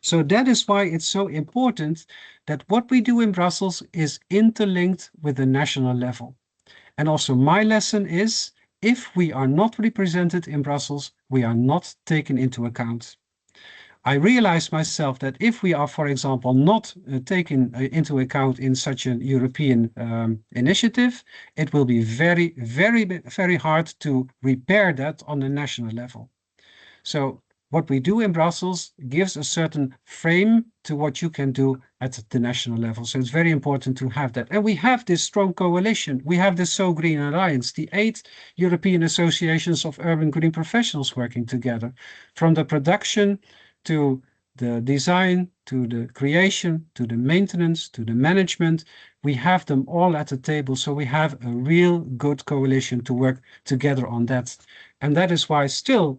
So that is why it's so important that what we do in Brussels is interlinked with the national level. And also my lesson is, if we are not represented in Brussels, we are not taken into account. I realize myself that if we are, for example, not taken into account in such a European initiative, it will be very, very, very hard to repair that on the national level. So what we do in Brussels gives a certain frame to what you can do at the national level. So it's very important to have that. And we have this strong coalition. We have the SoGreen Alliance, the 8 European associations of urban green professionals working together, from the production to the design, to the creation, to the maintenance, to the management. We have them all at the table. So we have a real good coalition to work together on that. And that is why still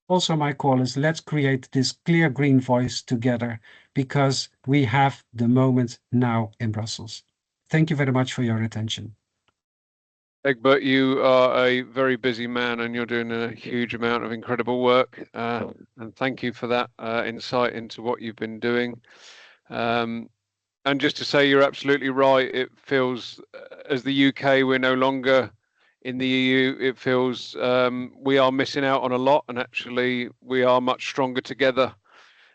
also my call is let's create this clear green voice together, because we have the moment now in Brussels. Thank you very much for your attention. Egbert, you are a very busy man and you're doing a huge amount of incredible work. And thank you for that insight into what you've been doing. And just to say, you're absolutely right. It feels, as the UK, we're no longer in the EU. It feels we are missing out on a lot, and actually we are much stronger together.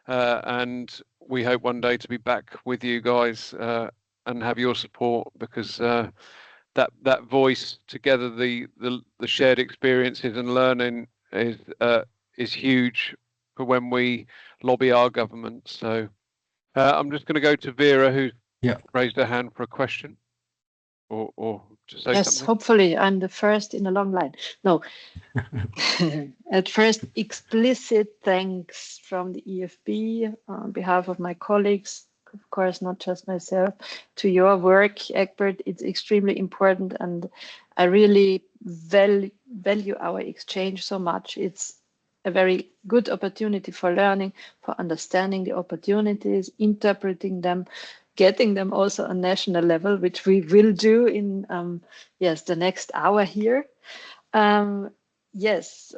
And we hope one day to be back with you guys and have your support, because that voice together, the shared experiences and learning is huge for when we lobby our government. So I'm just going to go to Vera, who raised her hand for a question or to say yes, something. Hopefully I'm the first in a long line. No. At first, explicit thanks from the EFB on behalf of my colleagues, of course, not just myself, to your work, Egbert. It's extremely important, and I really value our exchange so much. It's a very good opportunity for learning, for understanding the opportunities, interpreting them, getting them also on national level, which we will do in the next hour here. Yes,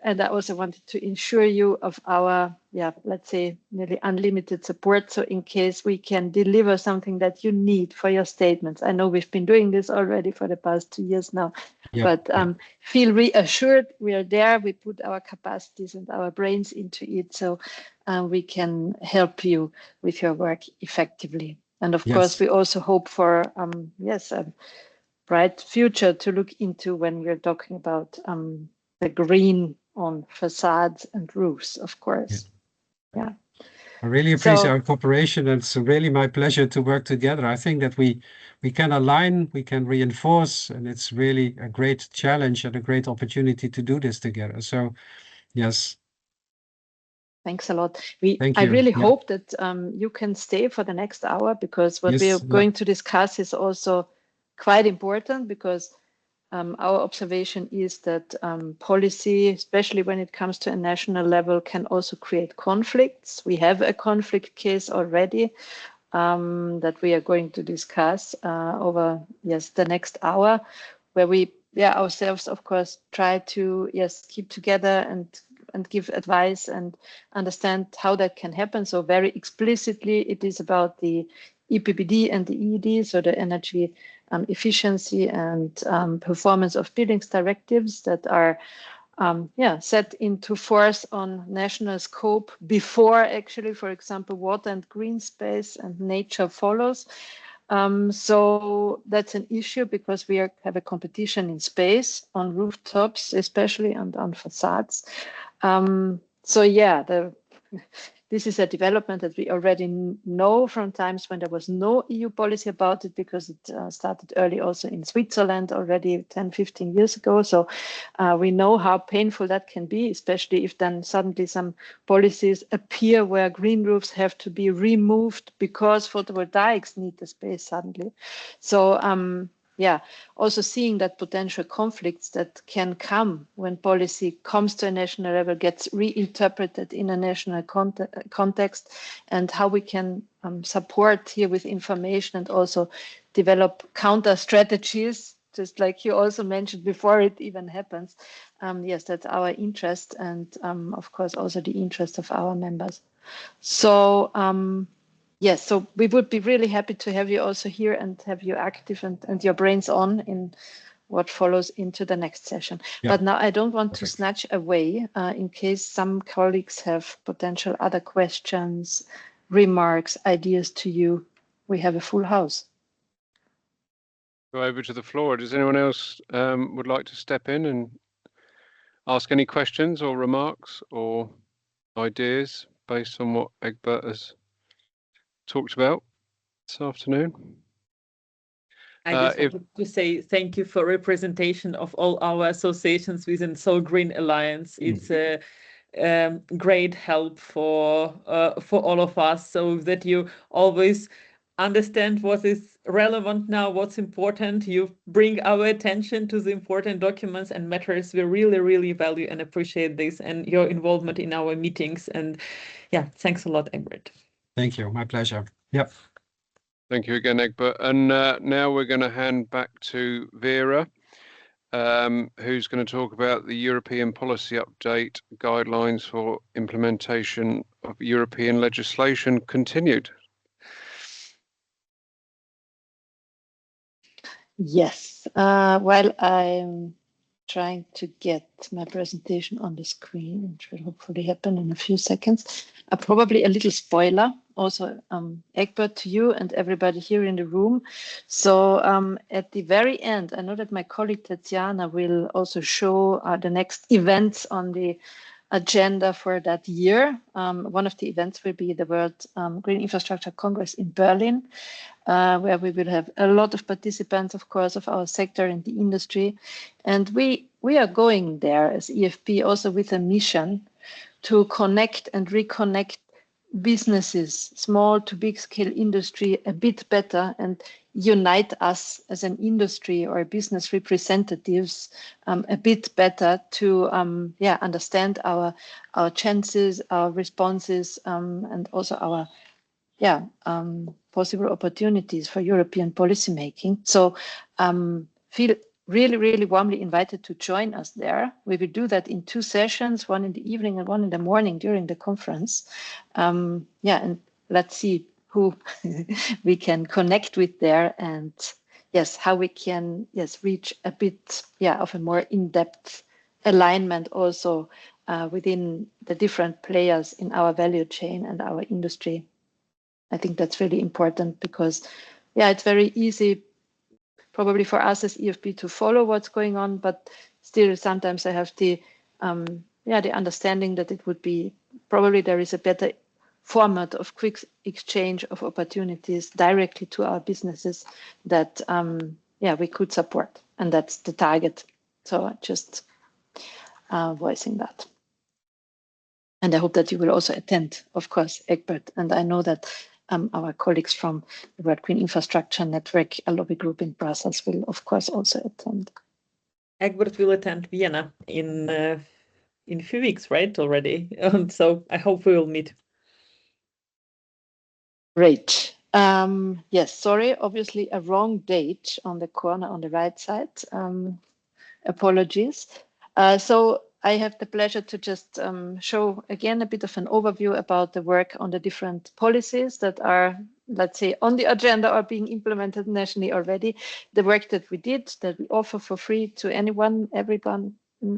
and I also wanted to ensure you of our, let's say, nearly unlimited support. So in case we can deliver something that you need for your statements, I know we've been doing this already for the past 2 years now, but feel reassured we are there. We put our capacities and our brains into it, so we can help you with your work effectively. And of course, we also hope for, bright future to look into when we're talking about the green on facades and roofs, of course. Yeah. I really appreciate our cooperation, and it's really my pleasure to work together. I think that we can align, we can reinforce, and it's really a great challenge and a great opportunity to do this together. So, yes. Thanks a lot. I really hope that you can stay for the next hour, because what we are going to discuss is also quite important, because our observation is that policy, especially when it comes to a national level, can also create conflicts. We have a conflict case already that we are going to discuss over the next hour, where we ourselves, of course, try to keep together and give advice and understand how that can happen. So very explicitly, it is about the EPBD and the EED, so the energy efficiency and performance of buildings directives that are set into force on national scope before actually, for example, water and green space and nature follows. So that's an issue, because we have a competition in space on rooftops, especially, and on facades. This is a development that we already know from times when there was no EU policy about it, because it started early also in Switzerland already 10, 15 years ago. So we know how painful that can be, especially if then suddenly some policies appear where green roofs have to be removed because photovoltaics need the space suddenly. So also seeing that potential conflicts that can come when policy comes to a national level, gets reinterpreted in a national context, and how we can support here with information and also develop counter strategies, just like you also mentioned, before it even happens. That's our interest, and of course also the interest of our members. So yes, so we would be really happy to have you also here and have you active and your brains on in what follows into the next session. But now I don't want to snatch away in case some colleagues have potential other questions, remarks, ideas to you. We have a full house. Go over to the floor. Does anyone else would like to step in and ask any questions or remarks or ideas based on what Egbert has talked about this afternoon? I just wanted to say thank you for representation of all our associations within SoGreen Alliance. It's a great help for all of us, so that you always understand what is relevant now, what's important. You bring our attention to the important documents and matters. We really, really value and appreciate this and your involvement in our meetings. And thanks a lot, Egbert. Thank you. My pleasure. Yep. Thank you again, Egbert. And now we're going to hand back to Vera, who's going to talk about the European policy update guidelines for implementation of European legislation continued. Yes, while I'm trying to get my presentation on the screen, which will hopefully happen in a few seconds, probably a little spoiler. also Egbert, to you and everybody here in the room. So at the very end, I know that my colleague Tetiana will also show the next events on the agenda for that year. One of the events will be the World Green Infrastructure Congress in Berlin, where we will have a lot of participants, of course, of our sector and the industry. And we are going there as EFB also with a mission to connect and reconnect businesses, small to big scale industry, a bit better and unite us as an industry or business representatives a bit better to understand our chances, our responses, and also our possible opportunities for European policymaking. So feel really warmly invited to join us there. We will do that in 2 sessions, one in the evening and one in the morning during the conference. And let's see who we can connect with there, and how we can reach a bit of a more in-depth alignment also within the different players in our value chain and our industry. I think that's really important because it's very easy probably for us as EFB to follow what's going on, but still sometimes I have the understanding that it would be probably there is a better format of quick exchange of opportunities directly to our businesses that we could support, and that's the target. So just voicing that. And I hope that you will also attend, of course, Egbert. And I know that our colleagues from the World Green Infrastructure Network, a lobby group in Brussels, will, of course, also attend. Egbert will attend Vienna in a few weeks, right, already? So I hope we will meet. Great. Yes, sorry, obviously a wrong date on the corner on the right side. Apologies. So I have the pleasure to just show again a bit of an overview about the work on the different policies that are, let's say, on the agenda or being implemented nationally already. The work that we did, that we offer for free to everyone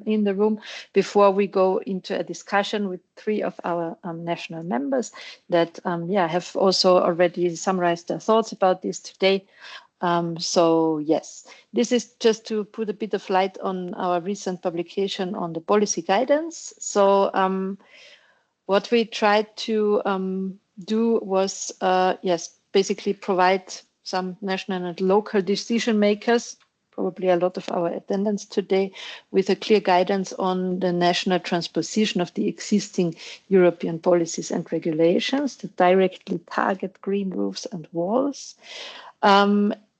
in the room, before we go into a discussion with 3 of our national members that have also already summarized their thoughts about this today. So yes, this is just to put a bit of light on our recent publication on the policy guidance. So what we tried to do was, basically provide some national and local decision makers, probably a lot of our attendants today, with a clear guidance on the national transposition of the existing European policies and regulations that directly target green roofs and walls.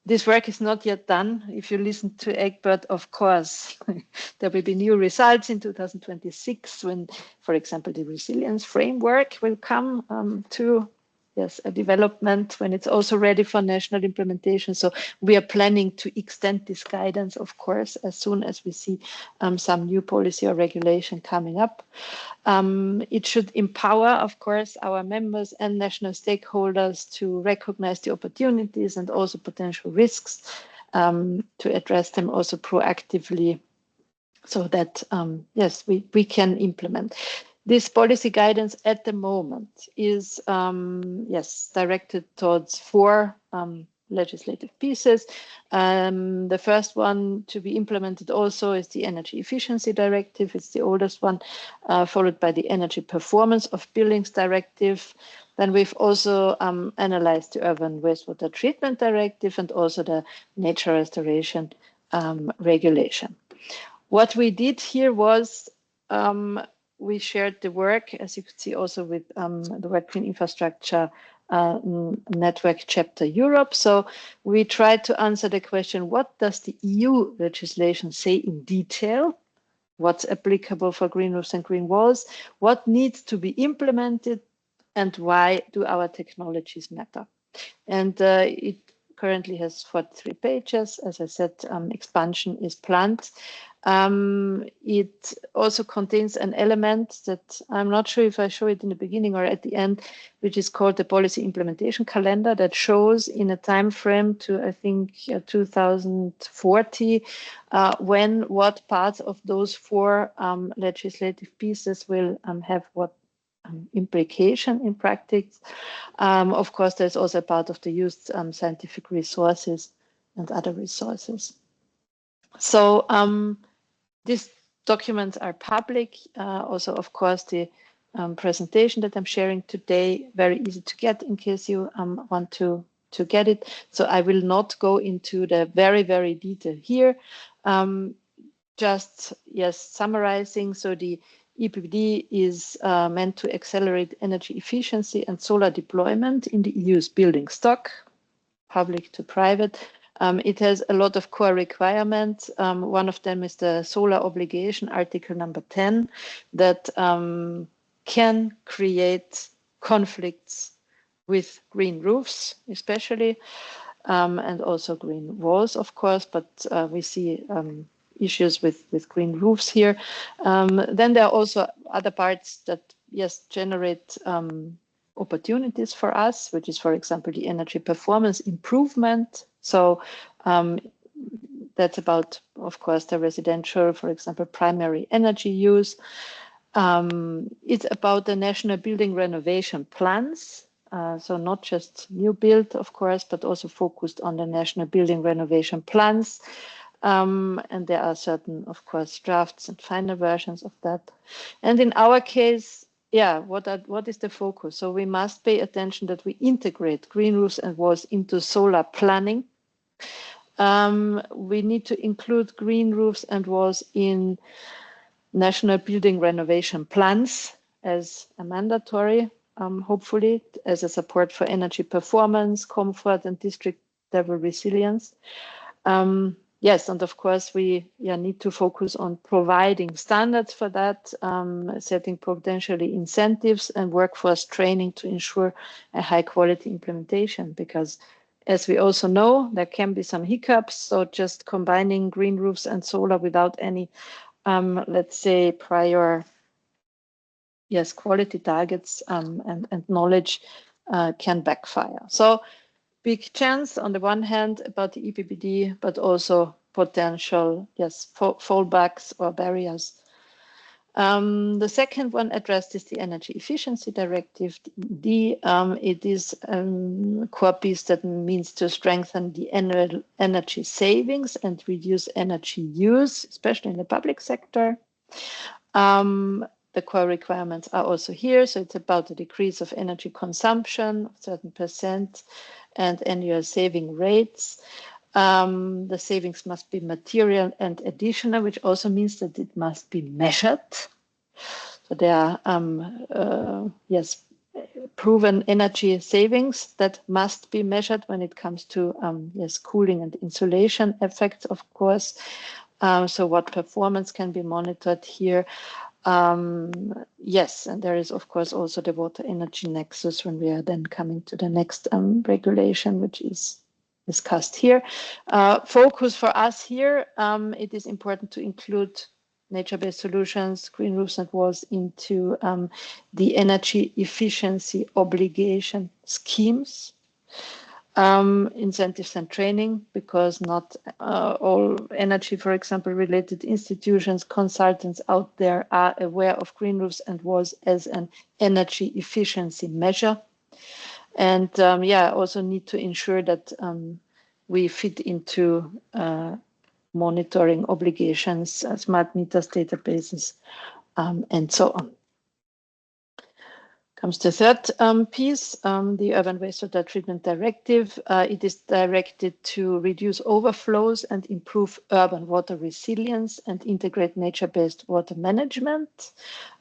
This work is not yet done. If you listen to Egbert, of course, there will be new results in 2026 when, for example, the resilience framework will come to a development when it's also ready for national implementation. So we are planning to extend this guidance, of course, as soon as we see some new policy or regulation coming up. It should empower, of course, our members and national stakeholders to recognize the opportunities and also potential risks, to address them also proactively, so that, we can implement. This policy guidance at the moment is, directed towards 4 legislative pieces. The first one to be implemented also is the Energy Efficiency Directive. It's the oldest one, followed by the Energy Performance of Buildings Directive. Then we've also analyzed the Urban Wastewater Treatment Directive and also the Nature Restoration Regulation. What we did here was we shared the work, as you could see, also with the World Green Infrastructure Network Chapter Europe. So we tried to answer the question, what does the EU legislation say in detail? What's applicable for green roofs and green walls? What needs to be implemented? And why do our technologies matter? And it currently has 43 pages. As I said, expansion is planned. It also contains an element that I'm not sure if I show it in the beginning or at the end, which is called the policy implementation calendar, that shows in a time frame to, I think, 2040, what parts of those 4 legislative pieces will have what implication in practice. Of course, there's also a part of the used scientific resources and other resources. So these documents are public. Also, of course, the presentation that I'm sharing today, very easy to get in case you want to get it. So I will not go into the very detail here. Just, yes, summarizing. So the EPBD is meant to accelerate energy efficiency and solar deployment in the EU's building stock, public to private. It has a lot of core requirements. One of them is the solar obligation, article number 10, that can create conflicts with green roofs, especially, and also green walls, of course, but we see issues with green roofs here. Then there are also other parts that, yes, generate opportunities for us, which is, for example, the energy performance improvement. So that's about, of course, the residential, for example, primary energy use. It's about the national building renovation plans. So not just new build, of course, but also focused on the national building renovation plans. And there are certain, of course, drafts and final versions of that. And in our case, yeah, what is the focus? So we must pay attention that we integrate green roofs and walls into solar planning. We need to include green roofs and walls in national building renovation plans as a mandatory, hopefully, as a support for energy performance, comfort, and district level resilience. Yes, and of course, we need to focus on providing standards for that, setting potentially incentives and workforce training to ensure a high quality implementation, because as we also know, there can be some hiccups. So just combining green roofs and solar without any, let's say, prior, yes, quality targets and knowledge can backfire. So big chance on the one hand about the EPBD, but also potential, yes, fallbacks or barriers. The second one addressed is the Energy Efficiency Directive. It is a core piece that means to strengthen the annual energy savings and reduce energy use, especially in the public sector. The core requirements are also here. So it's about the decrease of energy consumption, of certain percent, and annual saving rates. The savings must be material and additional, which also means that it must be measured. So there are, yes, proven energy savings that must be measured when it comes to, yes, cooling and insulation effects, of course. So what performance can be monitored here? Yes, and there is, of course, also the water energy nexus when we are then coming to the next regulation, which is discussed here. Focus for us here, it is important to include nature-based solutions, green roofs and walls into the energy efficiency obligation schemes. Incentives and training, because not all energy, for example, related institutions, consultants out there are aware of green roofs and walls as an energy efficiency measure. And yeah, also need to ensure that we fit into monitoring obligations, smart meters, databases, and so on. Comes the third piece, the Urban Wastewater Treatment Directive. It is directed to reduce overflows and improve urban water resilience and integrate nature-based water management.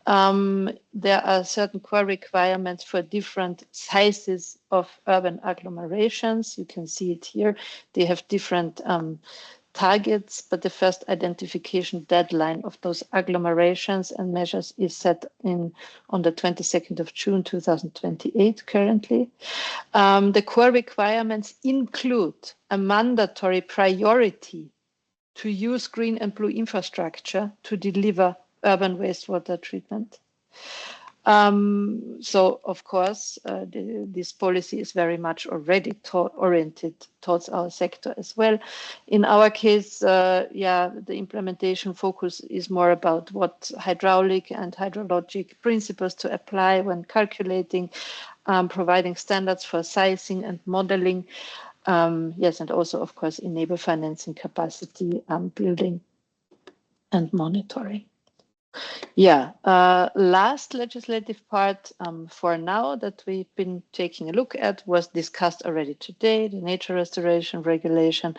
There are certain core requirements for different sizes of urban agglomerations. You can see it here. They have different targets, but the first identification deadline of those agglomerations and measures is set on the 22nd of June 2028 currently. The core requirements include a mandatory priority to use green and blue infrastructure to deliver urban wastewater treatment. So, of course, this policy is very much already oriented towards our sector as well. In our case, yeah, the implementation focus is more about what hydraulic and hydrologic principles to apply when calculating, providing standards for sizing and modeling. Yes, and also, of course, enable financing capacity building and monitoring. Yeah, last legislative part for now that we've been taking a look at was discussed already today, the nature restoration regulation.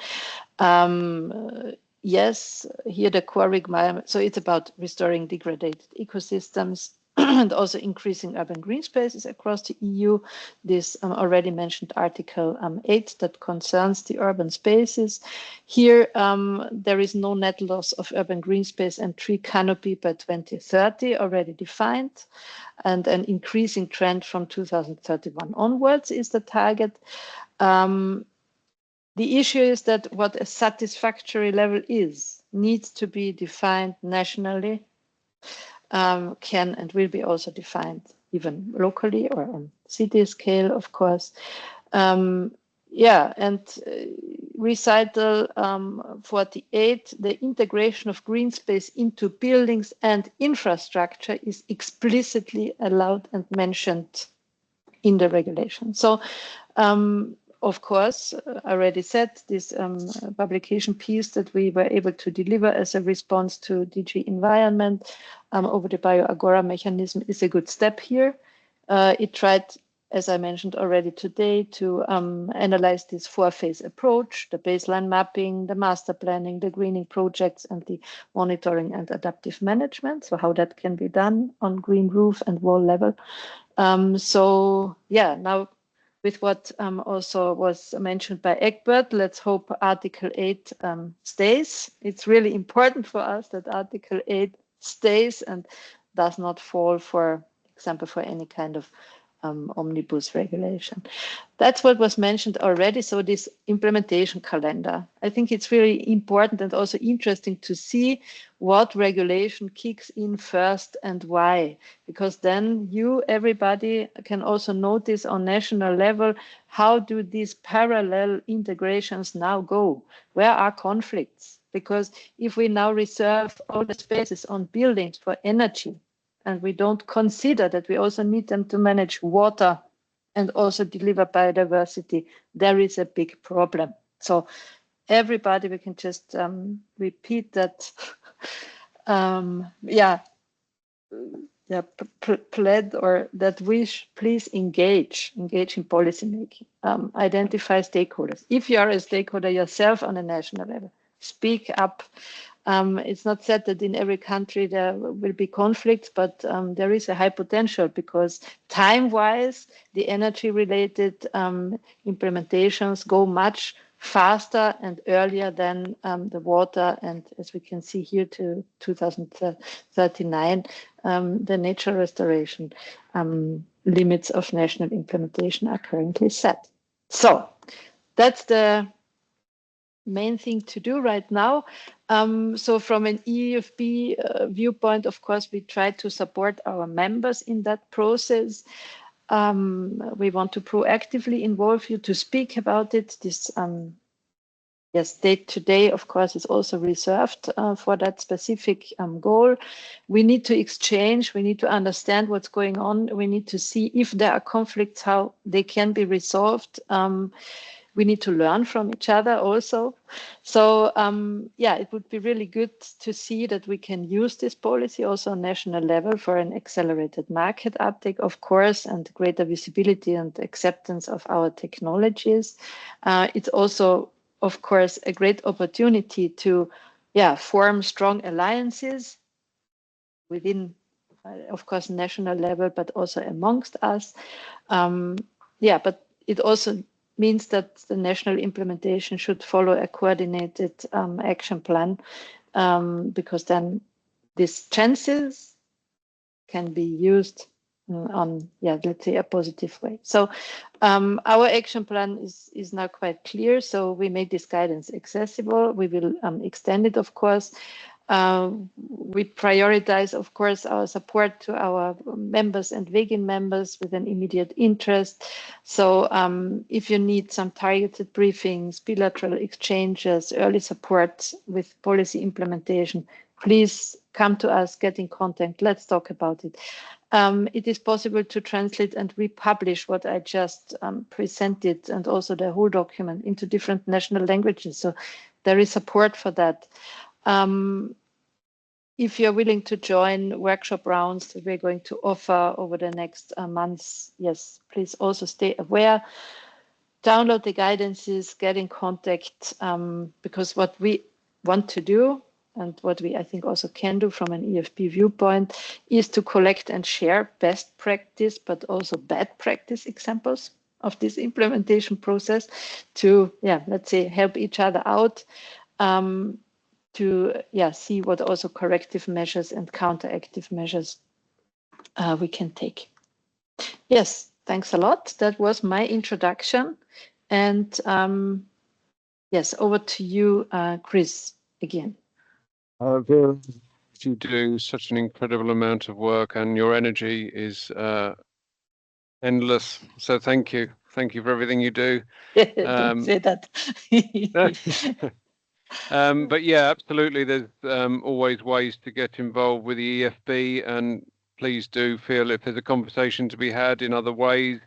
Yes, here the core requirement, so it's about restoring degraded ecosystems and also increasing urban green spaces across the EU. This already mentioned Article 8 that concerns the urban spaces. Here, there is no net loss of urban green space and tree canopy by 2030 already defined, and an increasing trend from 2031 onwards is the target. The issue is that what a satisfactory level is needs to be defined nationally, can and will be also defined even locally or on city scale, of course. Yeah, and recital 48, the integration of green space into buildings and infrastructure is explicitly allowed and mentioned in the regulation. So, of course, I already said this publication piece that we were able to deliver as a response to DG Environment over the BioAgora mechanism is a good step here. It tried, as I mentioned already today, to analyze this four-phase approach, the baseline mapping, the master planning, the greening projects, and the monitoring and adaptive management. So how that can be done on green roof and wall level. So yeah, now with what also was mentioned by Egbert, let's hope Article 8 stays. It's really important for us that Article 8 stays and does not fall, for example, for any kind of omnibus regulation. That's what was mentioned already. So this implementation calendar, I think it's really important and also interesting to see what regulation kicks in first and why, because then everybody can also notice on national level, how do these parallel integrations now go? Where are conflicts? Because if we now reserve all the spaces on buildings for energy, and we don't consider that we also need them to manage water and also deliver biodiversity, there is a big problem. So everybody, we can just repeat that, pled or that wish, please engage in policy making, identify stakeholders. If you are a stakeholder yourself on a national level, speak up. It's not said that in every country there will be conflicts, but there is a high potential because time-wise, the energy-related implementations go much faster and earlier than the water, and as we can see here to 2039, the nature restoration limits of national implementation are currently set. So that's the main thing to do right now. So from an EFB viewpoint, of course, we try to support our members in that process. We want to proactively involve you to speak about it. This date today, of course, is also reserved for that specific goal. We need to exchange, we need to understand what's going on. We need to see if there are conflicts, how they can be resolved. We need to learn from each other also. So it would be really good to see that we can use this policy also on national level for an accelerated market uptake, of course, and greater visibility and acceptance of our technologies. It's also, of course, a great opportunity to form strong alliances within, of course, national level, but also amongst us. But it also means that the national implementation should follow a coordinated action plan, because then these chances can be used on, let's say, a positive way. So our action plan is now quite clear. So we made this guidance accessible. We will extend it, of course. We prioritize, of course, our support to our members and vegan members with an immediate interest. So if you need some targeted briefings, bilateral exchanges, early support with policy implementation, please come to us, get in contact, let's talk about it. It is possible to translate and republish what I just presented, and also the whole document, into different national languages. So there is support for that. If you're willing to join workshop rounds that we're going to offer over the next months, yes, please also stay aware. Download the guidances, get in contact, because what we want to do, and what we, I think, also can do from an EFB viewpoint, is to collect and share best practice, but also bad practice examples of this implementation process to, let's say, help each other out, to see what also corrective measures and counteractive measures we can take. Yes, thanks a lot. That was my introduction. And yes, over to you, Chris, again. Vera, you do such an incredible amount of work, and your energy is endless. So thank you. Thank you for everything you do. Don't say that. But yeah, absolutely. There's always ways to get involved with the EFB, and please do feel if there's a conversation to be had in other ways.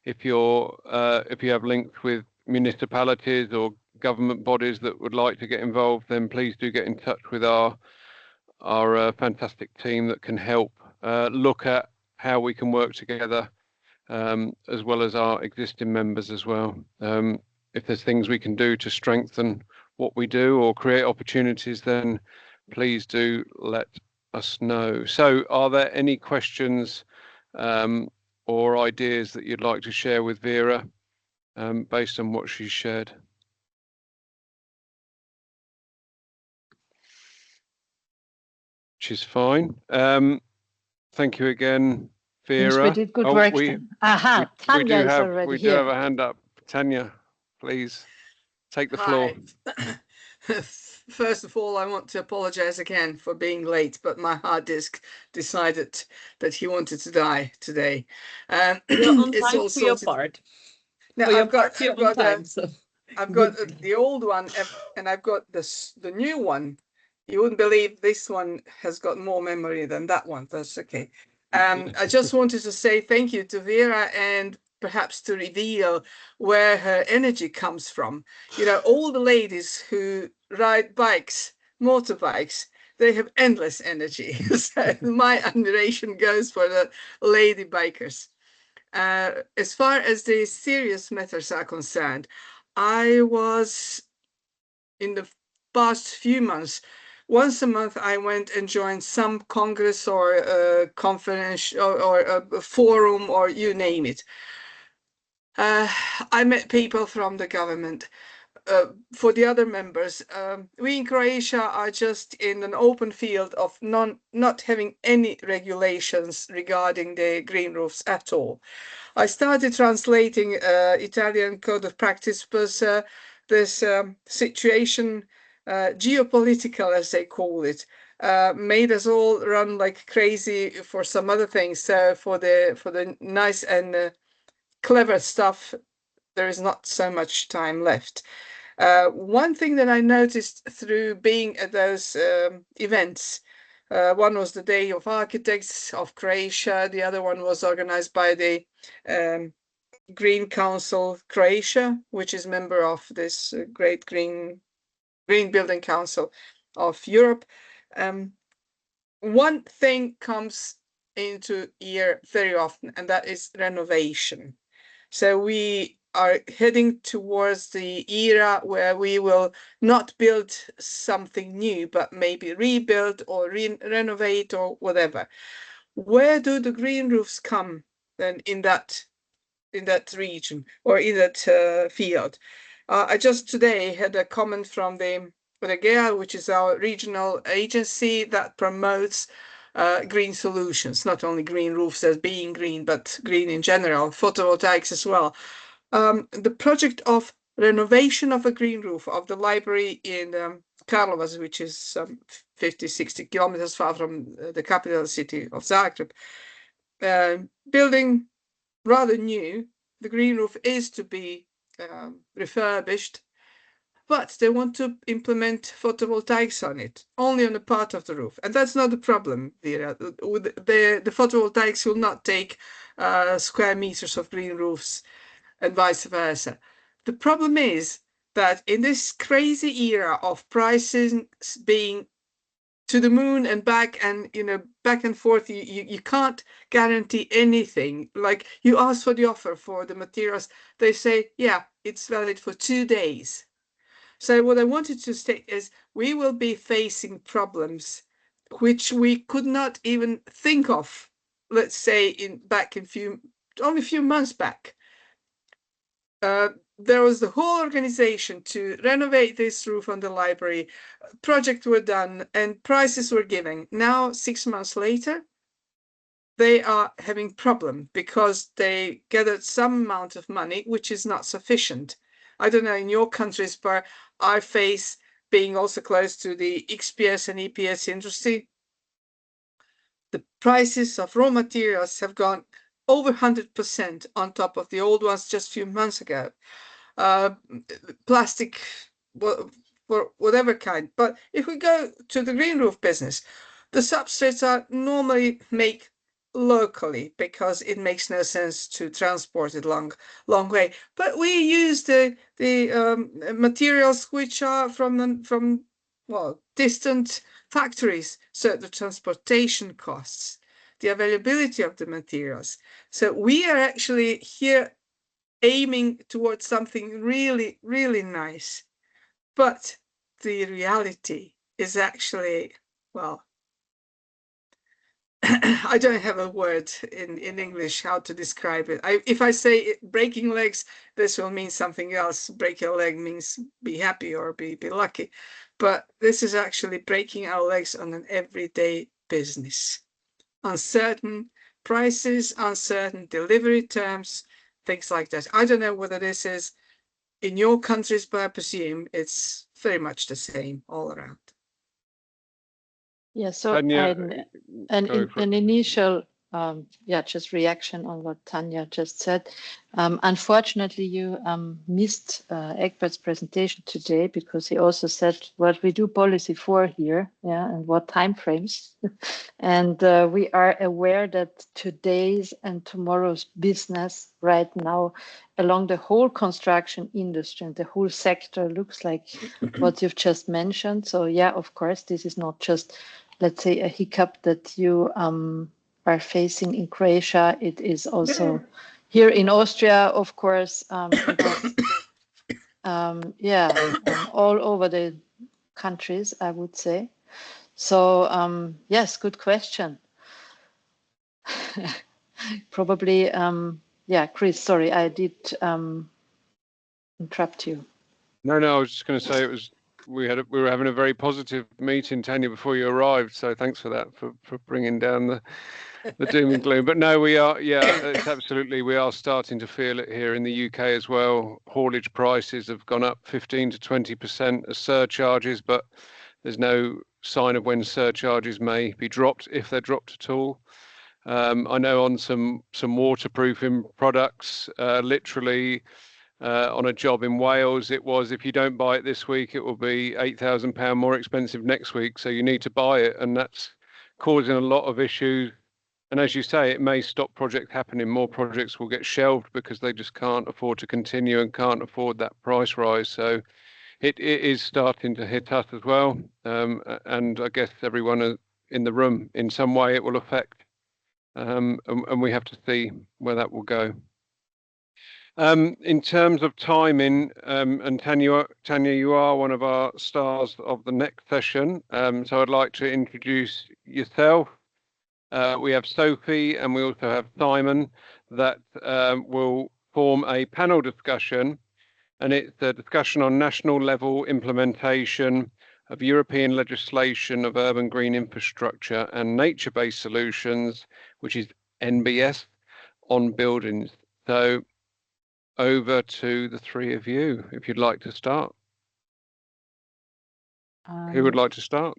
If you have links with municipalities or government bodies that would like to get involved, then please do get in touch with our fantastic team that can help look at how we can work together, as well as our existing members as well. If there's things we can do to strengthen what we do or create opportunities, then please do let us know. So are there any questions or ideas that you'd like to share with Vera based on what she's shared? Which is fine. Thank you again, Vera. We did good work then. Aha, Tanya is already we here. do have a hand up. Tanya, please take the floor. First of all, I want to apologize again for being late, but my hard disk decided that he wanted to die today. You're on time for your part. No, I've got the old one, and I've got the new one. You wouldn't believe this one has got more memory than that one. That's okay. I just wanted to say thank you to Vera, and perhaps to reveal where her energy comes from. You know, all the ladies who ride bikes, motorbikes, they have endless energy. So my admiration goes for the lady bikers. As far as the serious matters are concerned, I was, in the past few months, once a month, I went and joined some congress or a conference or a forum, or you name it. I met people from the government. For the other members, we in Croatia are just in an open field of not having any regulations regarding the green roofs at all. I started translating Italian code of practice, but this situation, geopolitical as they call it, made us all run like crazy for some other things. So for the nice and clever stuff, there is not so much time left. One thing that I noticed through being at those events, one was the Day of Architects of Croatia, the other one was organized by the Green Council Croatia, which is member of this great Green Building Council of Europe. One thing comes into ear very often, and that is renovation. So we are heading towards the era where we will not build something new, but maybe rebuild or renovate or whatever. Where do the green roofs come then in that region or in that field? I just today had a comment from the GEA, which is our regional agency that promotes green solutions, not only green roofs as being green, but green in general, photovoltaics as well. The project of renovation of a green roof of the library in Karlovac, which is some 50-60 kilometers far from the capital city of Zagreb. Building rather new. The green roof is to be refurbished, but they want to implement photovoltaics on it, only on a part of the roof. And that's not the problem, Vera. The photovoltaics will not take square meters of green roofs and vice versa. The problem is that in this crazy era of prices being to the moon and back, and back and forth, you can't guarantee anything. Like, you ask for the offer for the materials, they say, yeah, it's valid for 2 days. So what I wanted to state is we will be facing problems which we could not even think of, let's say only a few months back. There was the whole organization to renovate this roof on the library. Projects were done and prices were given. Now, 6 months later, they are having problem because they gathered some amount of money, which is not sufficient. I don't know in your countries, but I face, being also close to the XPS and EPS industry, the prices of raw materials have gone over 100% on top of the old ones just a few months ago. Plastic, whatever kind. But if we go to the green roof business, the substrates are normally made locally because it makes no sense to transport it long way. But we use the materials which are from distant factories, so the transportation costs, the availability of the materials. So we are actually here aiming towards something really, really nice. But the reality is actually, well, I don't have a word in English how to describe it. If I say breaking legs, this will mean something else. Break your leg means be happy or be lucky. But this is actually breaking our legs on an everyday business. Uncertain prices, uncertain delivery terms, things like that. I don't know whether this is in your countries, but I presume it's very much the same all around. Yeah, so an initial just reaction on what Tanya just said. Unfortunately, you missed Egbert's presentation today because he also said what we do policy for here, and what time frames. And we are aware that today's and tomorrow's business right now along the whole construction industry and the whole sector looks like what you've just mentioned. So yeah, of course, this is not just, let's say, a hiccup that you are facing in Croatia. It is also here in Austria, of course, all over the countries, I would say. So yes, good question. Probably, Chris, sorry, I did interrupt you. No, I was just going to say we were having a very positive meeting, Tanya, before you arrived. So thanks for that, for bringing down the doom and gloom. But no, we are, it's absolutely, we are starting to feel it here in the UK as well. Haulage prices have gone up 15 to 20% as surcharges, but there's no sign of when surcharges may be dropped, if they're dropped at all. I know on some waterproofing products, literally on a job in Wales, it was, if you don't buy it this week, it will be £8,000 more expensive next week. So you need to buy it, and that's causing a lot of issues. And as you say, it may stop projects happening. More projects will get shelved because they just can't afford to continue and can't afford that price rise. So it is starting to hit us as well. And I guess everyone in the room, in some way, it will affect. And we have to see where that will go. In terms of timing, and Tanya, you are one of our stars of the next session. So I'd like to introduce yourself. We have Sophie and we also have Simon that will form a panel discussion, and it's a discussion on national level implementation of European legislation of urban green infrastructure and nature-based solutions, which is NBS, on buildings. So over to the three of you, if you'd like to start. Who would like to start?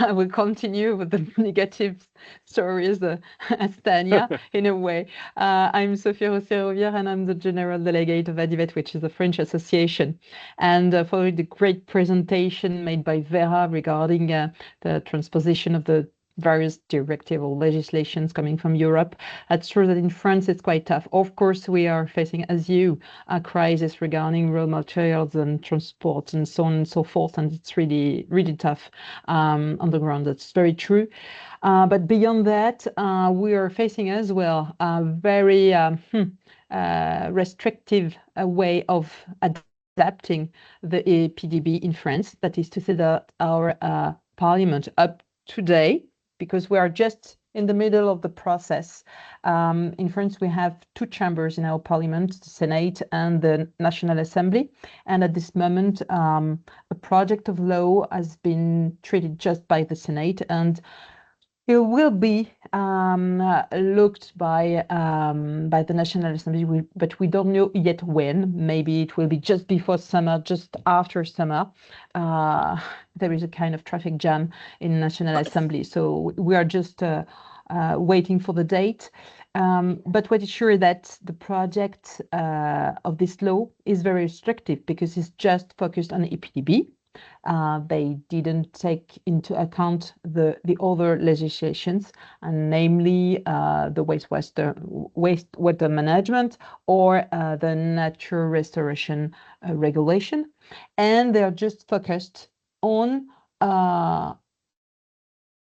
I will continue with the negative stories as Tanya, in a way. I'm Sophie Rossier-Rouvière, and I'm the General Delegate of ADIVET, which is a French association. And following the great presentation made by Vera regarding the transposition of the various directives or legislations coming from Europe, it's true that in France it's quite tough. Of course, we are facing, as you, a crisis regarding raw materials and transport and so on and so forth, and it's really, really tough on the ground. That's very true. But beyond that, we are facing as well a very restrictive way of adapting the EPDB in France. That is to say that our parliament up today, because we are just in the middle of the process. In France, we have two chambers in our parliament, the Senate and the National Assembly. And at this moment, a project of law has been treated just by the Senate, and it will be looked by the National Assembly, but we don't know yet when. Maybe it will be just before summer, just after summer. There is a kind of traffic jam in National Assembly, so we are just waiting for the date. But what is sure that the project of this law is very restrictive because it's just focused on EPDB. They didn't take into account the other legislations, and namely the wastewater management or the nature restoration regulation, and they're just focused on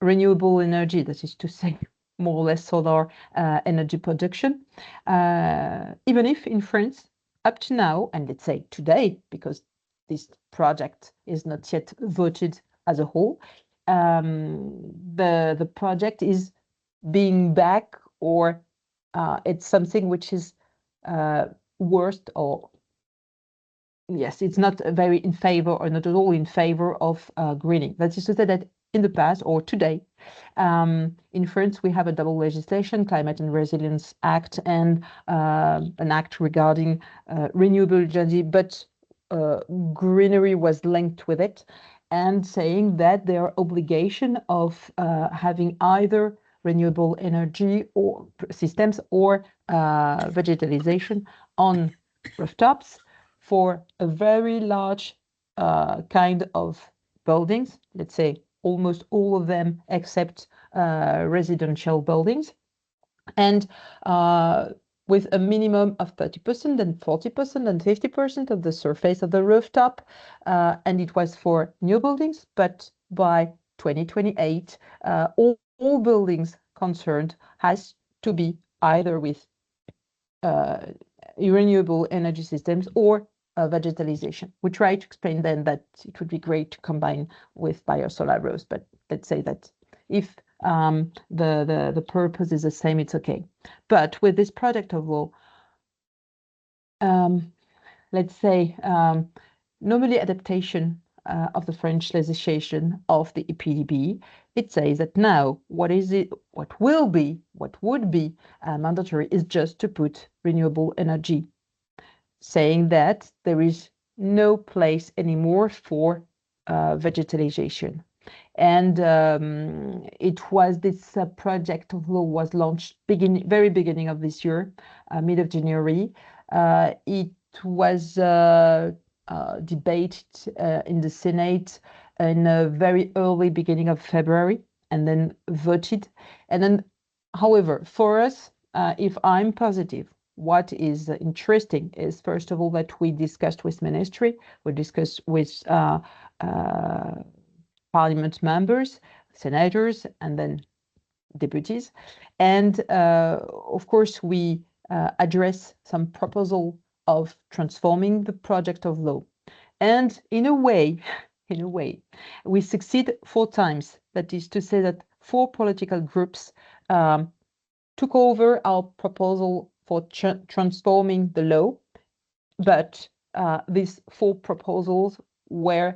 renewable energy, that is to say, more or less solar energy production. Even if in France, up to now, and let's say today, because this project is not yet voted as a whole, the project is being back, or it's something which is worst, or yes, it's not very in favor, or not at all in favor of greening. That is to say that in the past, or today, in France, we have a double legislation, Climate and Resilience Act, and an act regarding renewable energy, but greenery was linked with it, and saying that there are obligation of having either renewable energy or systems or vegetalization on rooftops for a very large kind of buildings, let's say almost all of them except residential buildings, and with a minimum of 30% and 40% and 50% of the surface of the rooftop, and it was for new buildings, but by 2028, all buildings concerned has to be either with renewable energy systems or vegetalization. We try to explain then that it would be great to combine with biosolar roofs, but let's say that if the purpose is the same, it's okay. But with this project of law, let's say normally adaptation of the French legislation of the EPDB, it says that now what would be mandatory is just to put renewable energy, saying that there is no place anymore for vegetalization. And it was this project of law was launched very beginning of this year, mid of January. It was debated in the Senate in a very early beginning of February, and then voted. And then, however, for us, if I'm positive, what is interesting is, first of all, that we discussed with ministry, we discussed with parliament members, senators, and then deputies. And of course, we address some proposal of transforming the project of law. And in a way, we succeed 4 times. That is to say that 4 political groups took over our proposal for transforming the law, but these 4 proposals were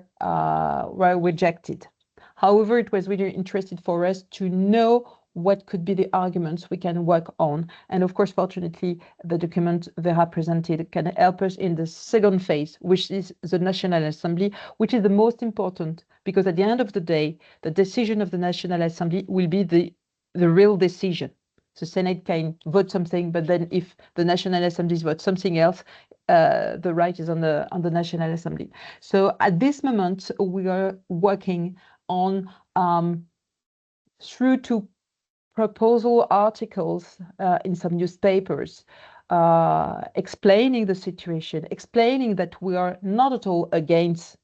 rejected. However, it was really interesting for us to know what could be the arguments we can work on. And of course, fortunately, the document Vera presented can help us in the second phase, which is the National Assembly, which is the most important, because at the end of the day, the decision of the National Assembly will be the real decision. The Senate can vote something, but then if the National Assembly votes something else, the right is on the National Assembly. So at this moment, we are working on through two proposal articles in some newspapers, explaining the situation, explaining that we are not at all against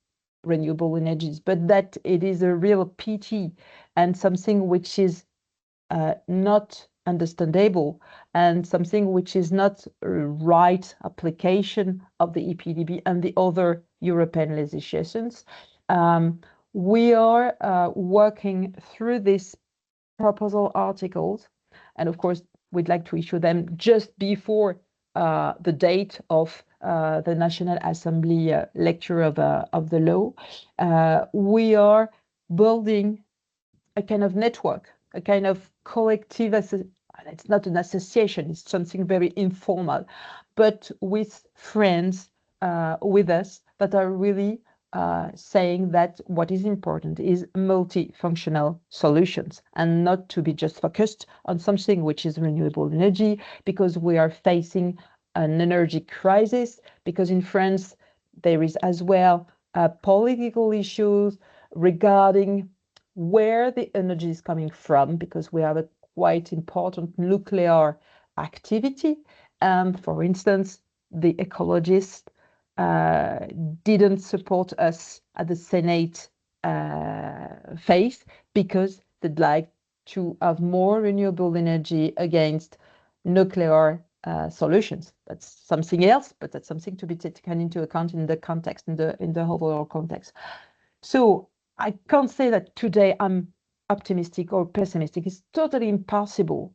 renewable energies, but that it is a real pity and something which is not understandable and something which is not a right application of the EPDB and the other European legislations. We are working through these proposal articles, and of course we'd like to issue them just before the date of the National Assembly lecture of the law. We are building a kind of network, a kind of collective, it's not an association, it's something very informal, but with friends with us that are really saying that what is important is multifunctional solutions and not to be just focused on something which is renewable energy, because we are facing an energy crisis, because in France there is as well political issues regarding where the energy is coming from, because we have a quite important nuclear activity. And for instance, the ecologists didn't support us at the Senate phase because they'd like to have more renewable energy against nuclear solutions. That's something else, but that's something to be taken into account in the context, in the overall context. So I can't say that today I'm optimistic or pessimistic. It's totally impossible.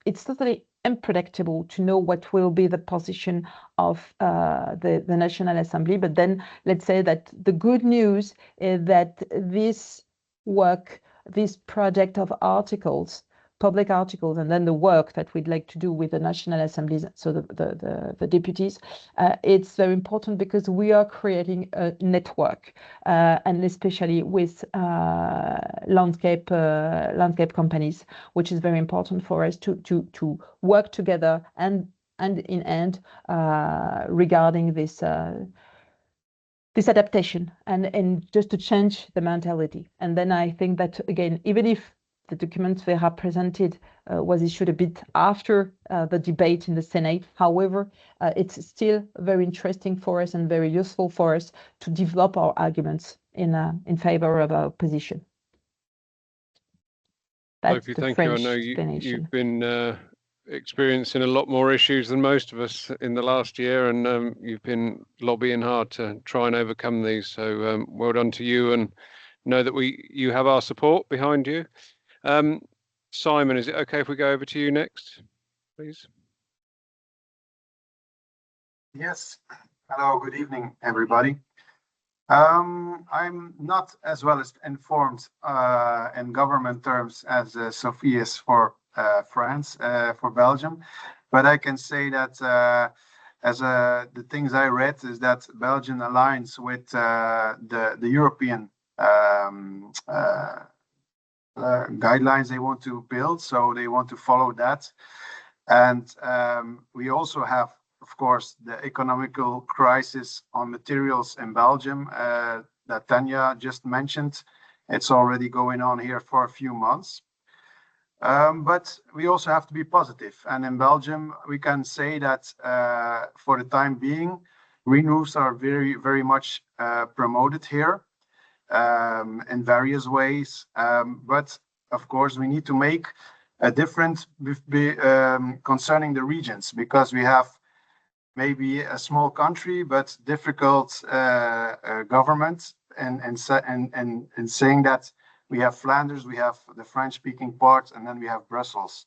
It's totally unpredictable to know what will be the position of the National Assembly. But then let's say that the good news is that this work, this project of articles, public articles, and then the work that we'd like to do with the National Assemblies, so the deputies, it's very important because we are creating a network, and especially with landscape companies, which is very important for us to work together and in hand regarding this adaptation and just to change the mentality. And then I think that again, even if the document Vera presented was issued a bit after the debate in the Senate. However, it's still very interesting for us and very useful for us to develop our arguments in favor of our position. That's Sophie, the thank French you. I know you've been experiencing a lot more issues than most of us in the last year, and you've been lobbying hard to try and overcome these. So well done to you, and know that you have our support behind you. Simon, is it okay if we go over to you next, please? Yes. Hello, good evening, everybody. I'm not as well as informed in government terms as Sophie is for France, for Belgium, but I can say that the things I read is that Belgium aligns with the European guidelines they want to build, so they want to follow that. And we also have, of course, the economical crisis on materials in Belgium that Tanya just mentioned. It's already going on here for a few months. But we also have to be positive. And in Belgium, we can say that for the time being, green roofs are very, very much promoted here in various ways. But of course, we need to make a difference concerning the regions, because we have maybe a small country, but difficult government. And saying that we have Flanders, we have the French-speaking part, and then we have Brussels.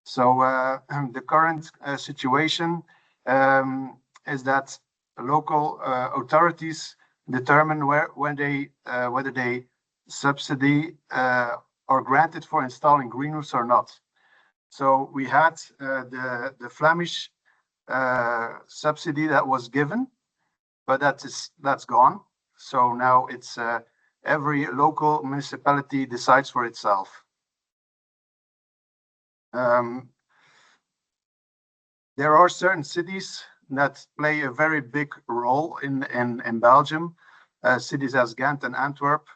So the current situation is that local authorities determine whether they subsidy are granted for installing green roofs or not. So we had the Flemish subsidy that was given, but that's gone. So now it's every local municipality decides for itself. There are certain cities that play a very big role in Belgium, cities as Ghent and Antwerp,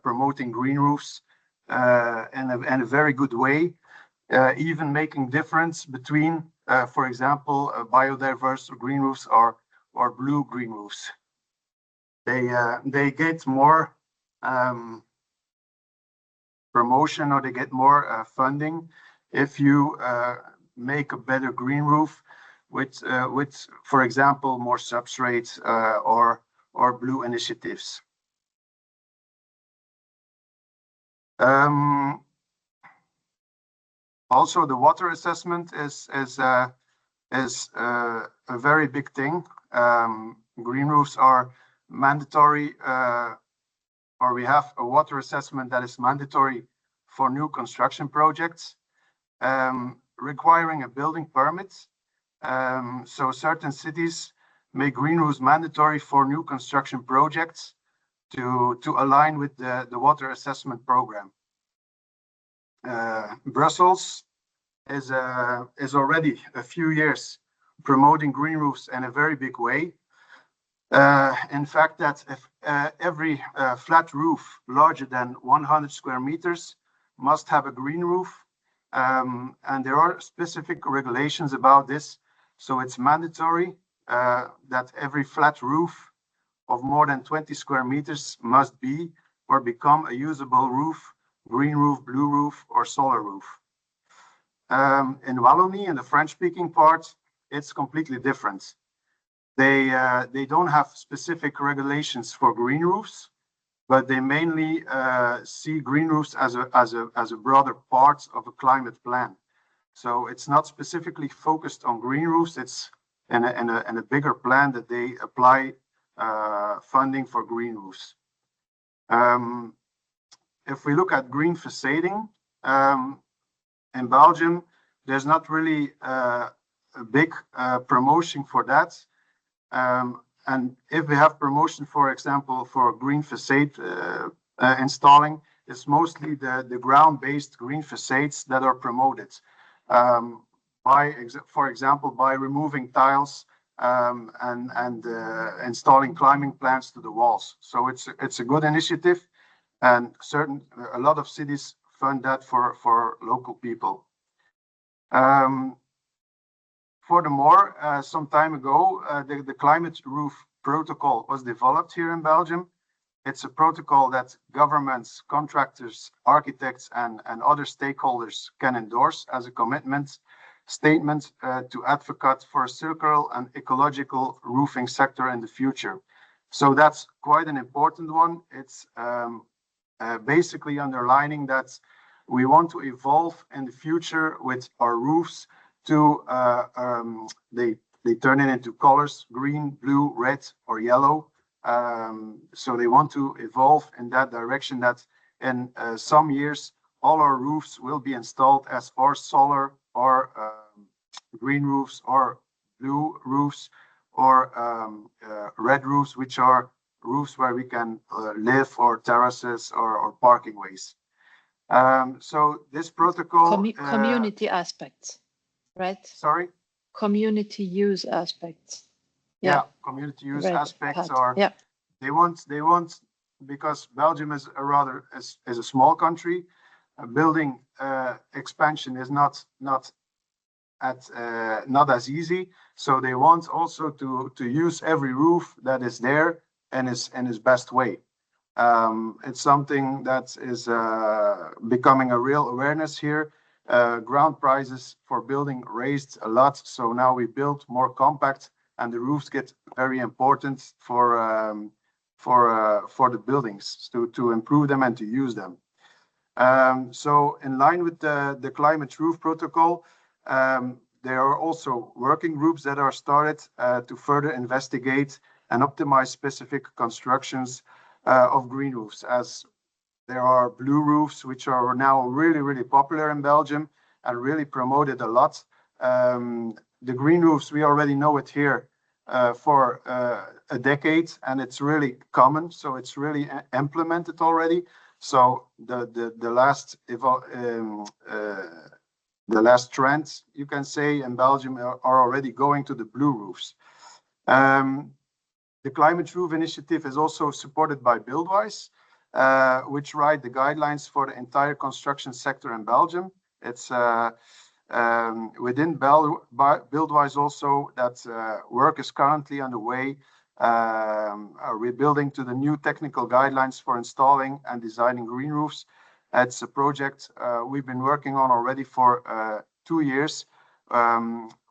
promoting green roofs in a very good way, even making difference between, for example, biodiverse green roofs or blue green roofs. They get more promotion, or they get more funding if you make a better green roof with for example, more substrates or blue initiatives. Also, the water assessment is a very big thing. Green roofs are mandatory, or we have a water assessment that is mandatory for new construction projects, requiring a building permit. So certain cities make green roofs mandatory for new construction projects to align with the water assessment program. Brussels is already a few years promoting green roofs in a very big way. In fact, that if every flat roof larger than 100 square meters must have a green roof, and there are specific regulations about this. So it's mandatory that every flat roof of more than 20 square meters must be or become a usable roof, green roof, blue roof, or solar roof. In Wallonie, in the French-speaking part, it's completely different. They don't have specific regulations for green roofs, but they mainly see green roofs as a broader part of a climate plan. So it's not specifically focused on green roofs. It's in a bigger plan that they apply funding for green roofs. If we look at green facading in Belgium, there's not really a big promotion for that. And if we have promotion, for example, for green facade installing, it's mostly the ground-based green facades that are promoted. For example, by removing tiles and installing climbing plants to the walls. So it's a good initiative, and a lot of cities fund that for local people. Furthermore, some time ago, the climate roof protocol was developed here in Belgium. It's a protocol that governments, contractors, architects, and other stakeholders can endorse as a commitment statement to advocate for a circular and ecological roofing sector in the future. So that's quite an important one. It's basically underlining that we want to evolve in the future with our roofs to they turn it into colors: green, blue, red, or yellow. So they want to evolve in that direction, that in some years all our roofs will be installed as or solar or green roofs or blue roofs or red roofs, which are roofs where we can live, or terraces or parking ways. So this protocol community aspects, right? Sorry? Community use aspects. Yeah, community use aspects are. Yeah. They want because Belgium is a small country. Building expansion is not as easy. So they want also to use every roof that is there in his best way. It's something that is becoming a real awareness here. Ground prices for building raised a lot, so now we build more compact, and the roofs get very important for the buildings to improve them and to use them. So in line with the climate roof protocol, there are also working groups that are started to further investigate and optimize specific constructions of green roofs, as there are blue roofs, which are now really, really popular in Belgium and really promoted a lot. The green roofs, we already know it here for a decade, and it's really common. So it's really implemented already. So the last trends, you can say, in Belgium are already going to the blue roofs. The Climate Roof Initiative is also supported by Buildwise, which write the guidelines for the entire construction sector in Belgium. It's within Buildwise also that work is currently underway, rebuilding to the new technical guidelines for installing and designing green roofs. It's a project we've been working on already for 2 years,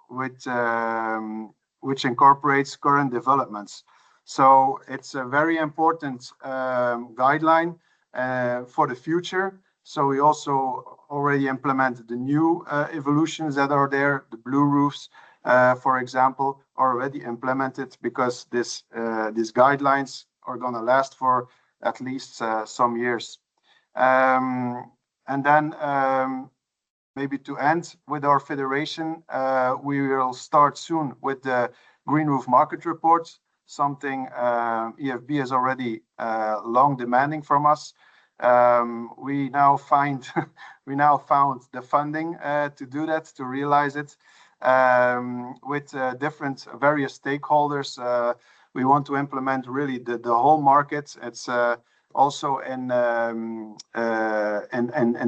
which incorporates current developments. So it's a very important guideline for the future. So we also already implemented the new evolutions that are there. The blue roofs, for example, are already implemented because these guidelines are going to last for at least some years. And then maybe to end with our federation, we will start soon with the Green Roof Market Report, something EFB is already long demanding from us. We now found the funding to do that, to realize it, with different various stakeholders. We want to implement really the whole market. It's also in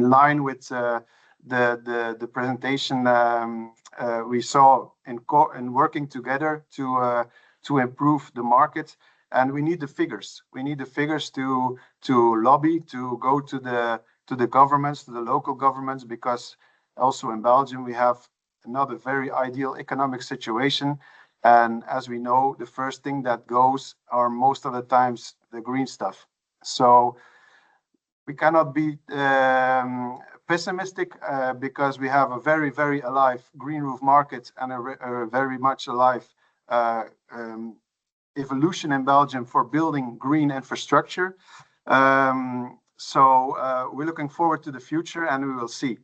line with the presentation we saw in working together to improve the market. And we need the figures. We need the figures to lobby, to go to the governments, to the local governments, because also in Belgium we have another very ideal economic situation. And as we know, the first thing that goes are most of the times the green stuff. So we cannot be pessimistic because we have a very, very alive green roof market and a very much alive evolution in Belgium for building green infrastructure. So we're looking forward to the future, and we will see.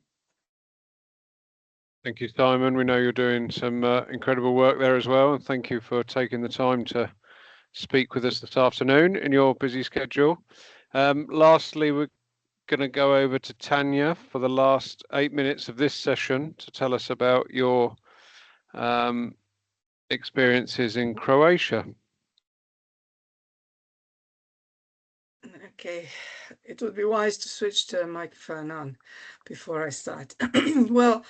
Thank you, Simon. We know you're doing some incredible work there as well. And thank you for taking the time to speak with us this afternoon in your busy schedule. Lastly, we're going to go over to Tanya for the last 8 minutes of this session to tell us about your experiences in Croatia. Okay, it would be wise to switch the microphone on before I start. Well,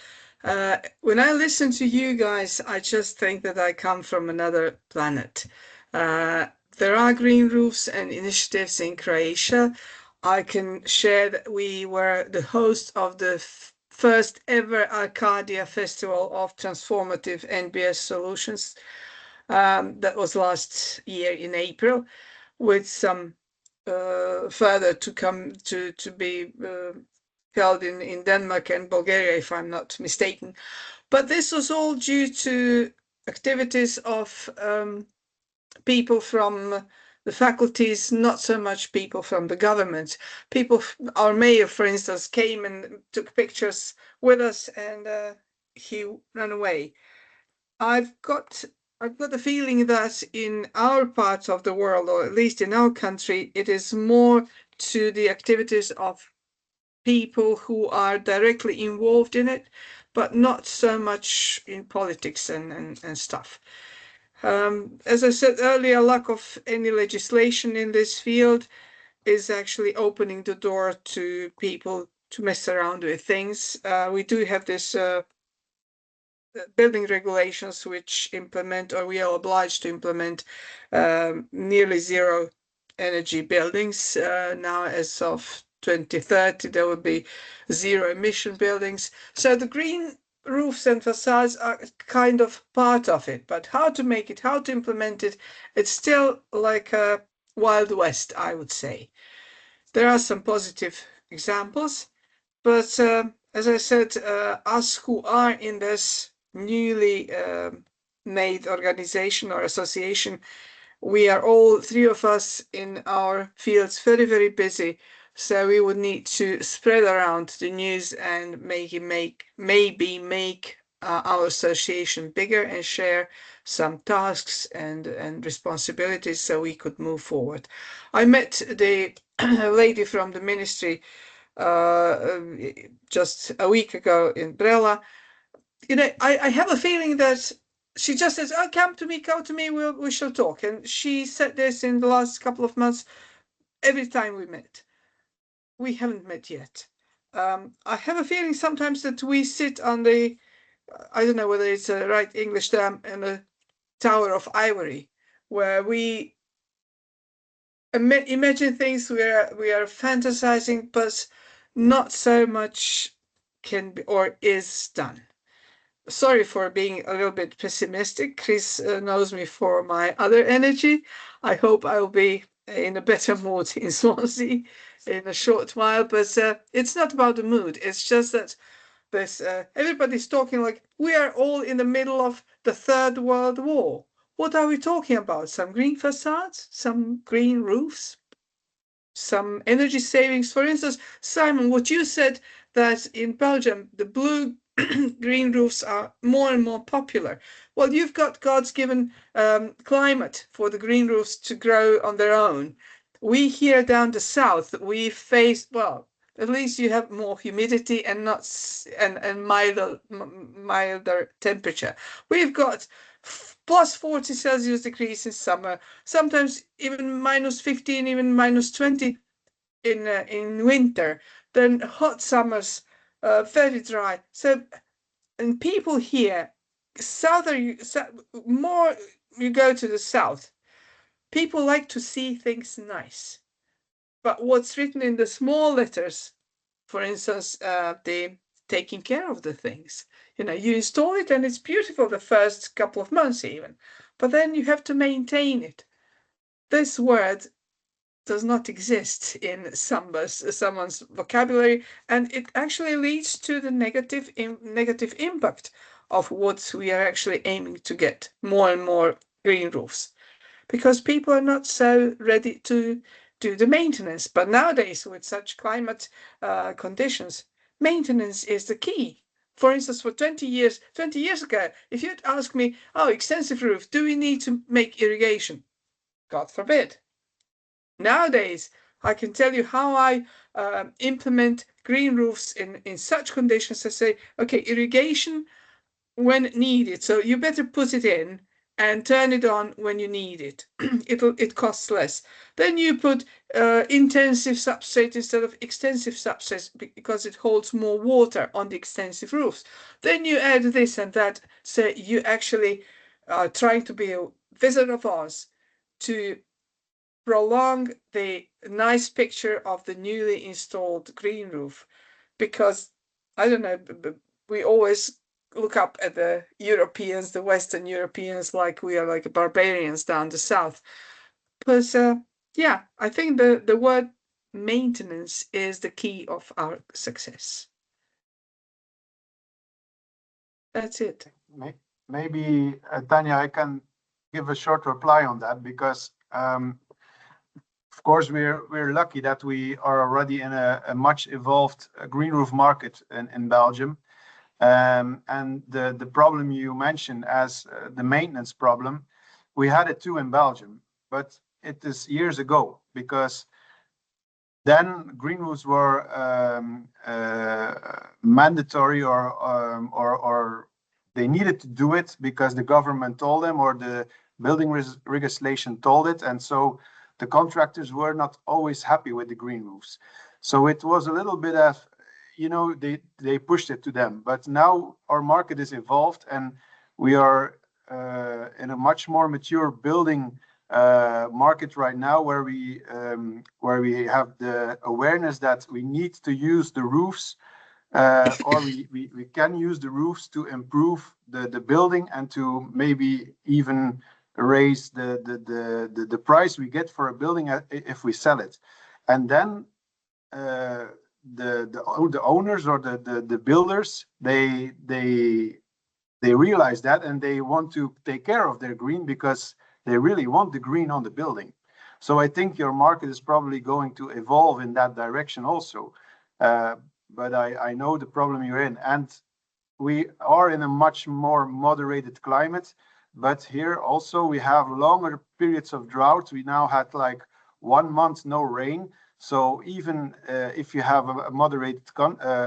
when I listen to you guys, I just think that I come from another planet. There are green roofs and initiatives in Croatia. I can share that we were the host of the first ever Arcadia Festival of Transformative NBS Solutions. That was last year in April, with some further to come to be held in Denmark and Bulgaria, if I'm not mistaken. But this was all due to activities of people from the faculties, not so much people from the government. People, our mayor, for instance, came and took pictures with us, and he ran away. I've got the feeling that in our part of the world, or at least in our country, it is more to the activities of people who are directly involved in it, but not so much in politics and stuff. As I said earlier, lack of any legislation in this field is actually opening the door to people to mess around with things. We do have this building regulations which implement, or we are obliged to implement, nearly zero energy buildings. Now, as of 2030, there will be zero emission buildings. So the green roofs and facades are kind of part of it, but how to make it, how to implement it, it's still like a Wild West, I would say. There are some positive examples, but as I said, us who are in this newly made organization or association, we are all, 3 of us in our fields, very, very busy. So we would need to spread around the news and maybe make our association bigger and share some tasks and responsibilities so we could move forward. I met the lady from the ministry just a week ago in Brella. You know, I have a feeling that she just says, "Oh, come to me, we shall talk." And she said this in the last couple of months. Every time we met, we haven't met yet. I have a feeling sometimes that we sit on the, I don't know whether it's a right English term, in a tower of ivory, where we imagine things we are fantasizing, but not so much can be or is done. Sorry for being a little bit pessimistic. Chris knows me for my other energy. I hope I will be in a better mood in Swansea in a short while, but it's not about the mood. It's just that there's everybody's talking like we are all in the middle of the Third World War. What are we talking about? Some green facades? Some green roofs? Some energy savings? For instance, Simon, what you said that in Belgium, the blue green roofs are more and more popular. Well, you've got God's given climate for the green roofs to grow on their own. We here down the south, we face, well, at least you have more humidity and not and milder temperature. We've got plus 40 Celsius degrees in summer, sometimes even minus 15, even minus 20 in winter. Then hot summers, very dry. So, and people here, more you go to the south, people like to see things nice. But what's written in the small letters, for instance, the taking care of the things, you know, you install it and it's beautiful the first couple of months even, but then you have to maintain it. This word does not exist in someone's vocabulary, and it actually leads to the negative impact of what we are actually aiming to get, more and more green roofs, because people are not so ready to do the maintenance. But nowadays, with such climate conditions, maintenance is the key. For instance, for 20 years ago, if you'd ask me, oh, extensive roof, do we need to make irrigation? God forbid. Nowadays, I can tell you how I implement green roofs in such conditions. I say, okay, irrigation when needed. So you better put it in and turn it on when you need it. It costs less. Then you put intensive substrate instead of extensive substrate because it holds more water on the extensive roofs. Then you add this and that. So you actually are trying to be a Wizard of Oz to prolong the nice picture of the newly installed green roof, because I don't know, we always look up at the Europeans, the Western Europeans, like we are like barbarians down the south. But yeah, I think the word maintenance is the key of our success. That's it. Maybe Tanya, I can give a short reply on that, because of course, we're lucky that we are already in a much evolved green roof market in Belgium. And the problem you mentioned as the maintenance problem, we had it too in Belgium, but it is years ago, because then green roofs were mandatory or they needed to do it because the government told them or the building legislation told it. And so the contractors were not always happy with the green roofs. So it was a little bit of, you know, they pushed it to them. But now our market is evolved and we are in a much more mature building market right now, where we have the awareness that we need to use the roofs or we can use the roofs to improve the building and to maybe even raise the price we get for a building if we sell it. And then the owners or the builders, they realize that, and they want to take care of their green because they really want the green on the building. So I think your market is probably going to evolve in that direction also. But I know the problem you're in, and we are in a much more moderated climate. But here also we have longer periods of drought. We now had like 1 month no rain. So even if you have a moderated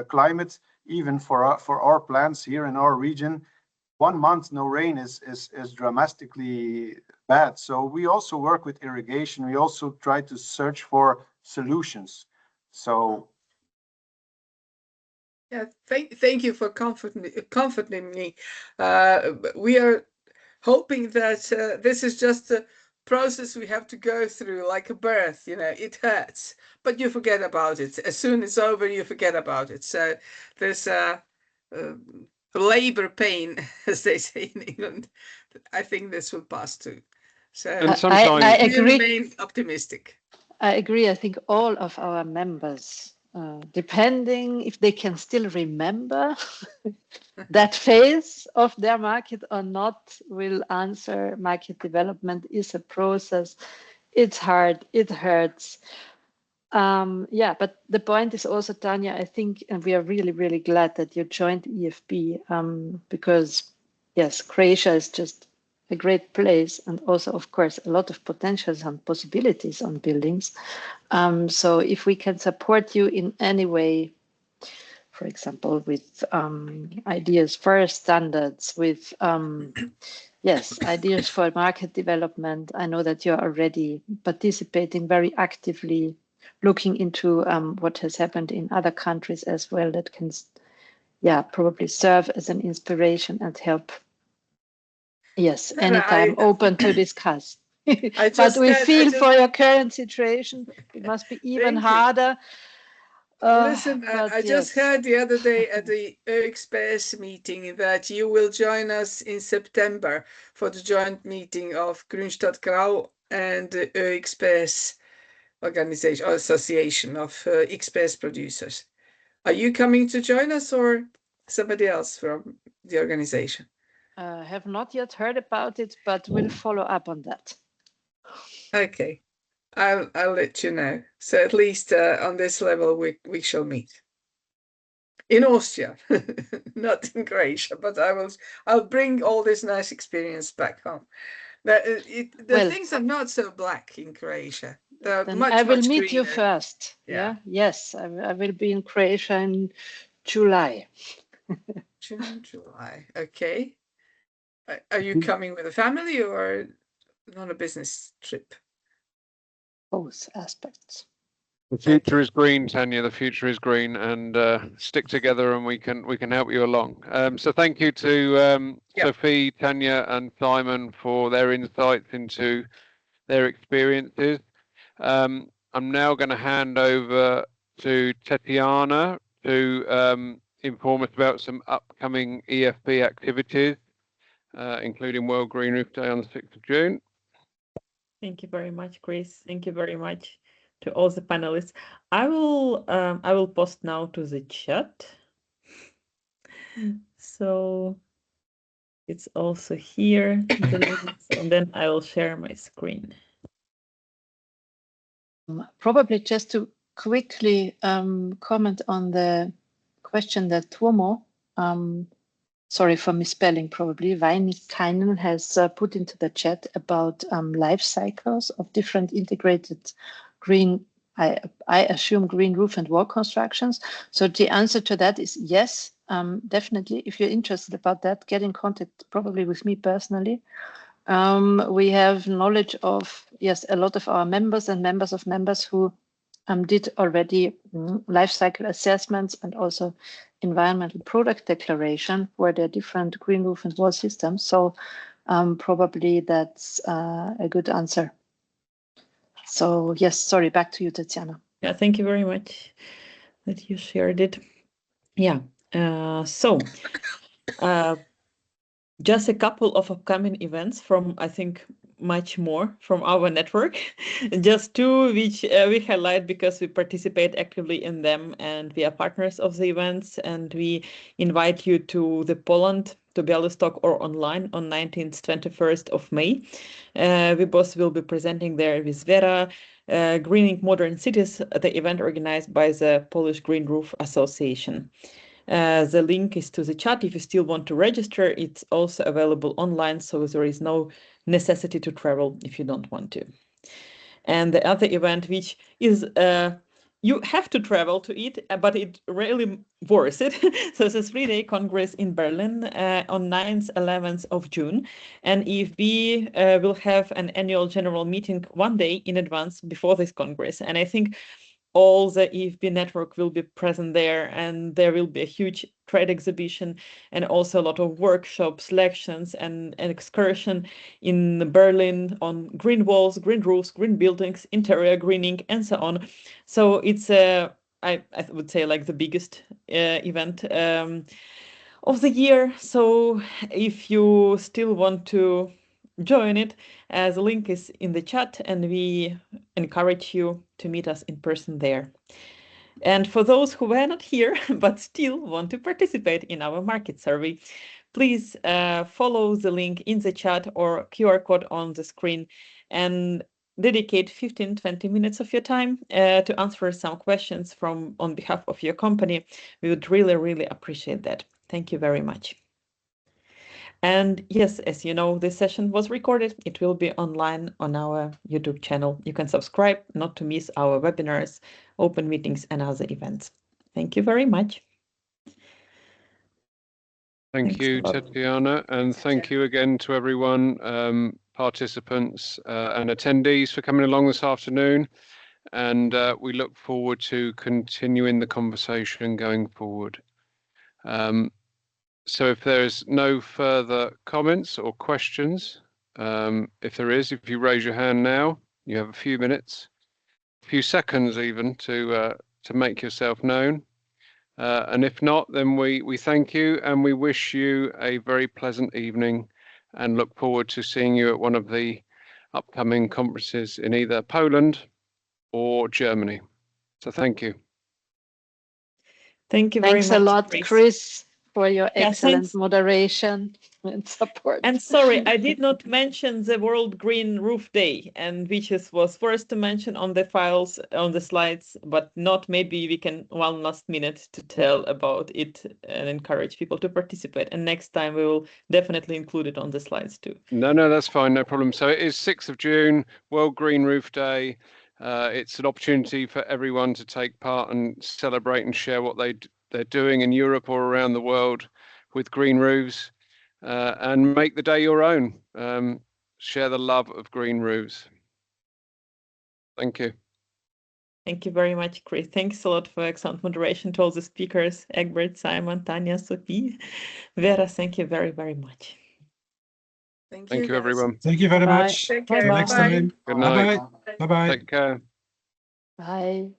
climate, even for our plants here in our region, 1 month no rain is dramatically bad. So we also work with irrigation. We also try to search for solutions. So yeah, thank you for comforting me. We are hoping that this is just a process we have to go through, like a birth. You know, it hurts, but you forget about it. As soon as it's over, you forget about it. So there's labor pain, as they say in England. I think this will pass too. So And sometimes I we agree. remain optimistic. I agree. I think all of our members, depending if they can still remember that phase of their market or not, will answer market development is a process. It's hard. It hurts. Yeah, but the point is also, Tanya, I think, and we are really, really glad that you joined EFB, because yes, Croatia is just a great place, and also, of course, a lot of potentials and possibilities on buildings. So if we can support you in any way, for example, with ideas for standards, with yes, ideas for market development. I know that you're already participating very actively, looking into what has happened in other countries as well, that can, yeah, probably serve as an inspiration and help. Yes, anytime open to discuss. But we feel for your current situation, it must be even harder. Listen, I just heard the other day at the EFB meeting that you will join us in September for the joint meeting of Grünstadt Grau and the EFB organization or association of EFB producers. Are you coming to join us or somebody else from the organization? Have not yet heard about it, but we'll follow up on that. Okay, I'll let you know. So at least on this level, we shall meet in Austria, not in Croatia. But I'll bring all this nice experience back home. Things are not so black in Croatia. I will meet you first. Yeah. Yes, I will be in Croatia in July. June, July. Okay. Are you coming with a family or on a business trip? Both aspects. The future is green, Tanya. The future is green, and stick together, and we can help you along. So thank you to Sophie, Tanya, and Simon for their insights into their experiences. I'm now going to hand over to Tetiana to inform us about some upcoming EFB activities, including World Green Roof Day on the 6th of June. Thank you very much, Chris. Thank you very much to all the panelists. I will post now to the chat. So it's also here, the links, and then I will share my screen. Probably just to quickly comment on the question that Tuomo, sorry for misspelling probably, Weinikainen has put into the chat about life cycles of different integrated green, I assume green roof and wall constructions. So the answer to that is yes, definitely. If you're interested about that, get in contact probably with me personally. We have knowledge of, yes, a lot of our members and members of members who did already life cycle assessments and also environmental product declaration for their different green roof and wall systems. So probably that's a good answer. So yes, sorry, back to you, Tetiana. Yeah, thank you very much that you shared it. Yeah, just a couple of upcoming events from, I think, much more from our network. Just two which we highlight because we participate actively in them and we are partners of the events, and we invite you to the Poland to Bialystok or online on 19th, 21st of May. We both will be presenting there with Vera, Greening Modern Cities, the event organized by the Polish Green Roof Association. The link is to the chat. If you still want to register, it's also available online, so there is no necessity to travel if you don't want to. And the other event, which is you have to travel to it, but it really worth it. So it's a 3-day Congress in Berlin on 9th, 11th of June. And EFB will have an annual general meeting 1 day in advance before this Congress. And I think all the EFB network will be present there, and there will be a huge trade exhibition and also a lot of workshops, lections, and an excursion in Berlin on green walls, green roofs, green buildings, interior greening, and so on. So it's I would say like the biggest event of the year. So if you still want to join it, the link is in the chat, and we encourage you to meet us in person there. And for those who were not here but still want to participate in our market survey, please follow the link in the chat or QR code on the screen and dedicate 15-20 minutes of your time to answer some questions on behalf of your company. We would really appreciate that. Thank you very much. And yes, as you know, this session was recorded. It will be online on our YouTube channel. You can subscribe not to miss our webinars, open meetings, and other events. Thank you very much. Thank you, Tetiana, and thank you again to everyone, participants and attendees for coming along this afternoon. And we look forward to continuing the conversation going forward. So if there's no further comments or questions, if you raise your hand now, you have a few minutes, a few seconds even to make yourself known. And if not, then we thank you and we wish you a very pleasant evening and look forward to seeing you at one of the upcoming conferences in either Poland or Germany. So thank you. Thank you very much. Thanks a lot, Chris, for your excellent thanks. Moderation and support. And sorry, I did not mention the World Green Roof Day, and which was first to mention on the files, on the slides, but not maybe we can one last minute to tell about it and encourage people to participate. And next time we will definitely include it on the slides too. No, that's fine, no problem. So it is 6th of June, World Green Roof Day. It's an opportunity for everyone to take part and celebrate and share what they're doing in Europe or around the world with green roofs, and make the day your own. Share the love of green roofs. Thank you. Thank you very much, Chris. Thanks a lot for excellent moderation to all the speakers, Egbert, Simon, Tanya, Sophie, Vera. Thank you very much. Thank you, guys. everyone. Thank you very Bye. much. Take care. Till next Bye. time. Good night. Bye-bye. Bye-bye. Take care. Bye.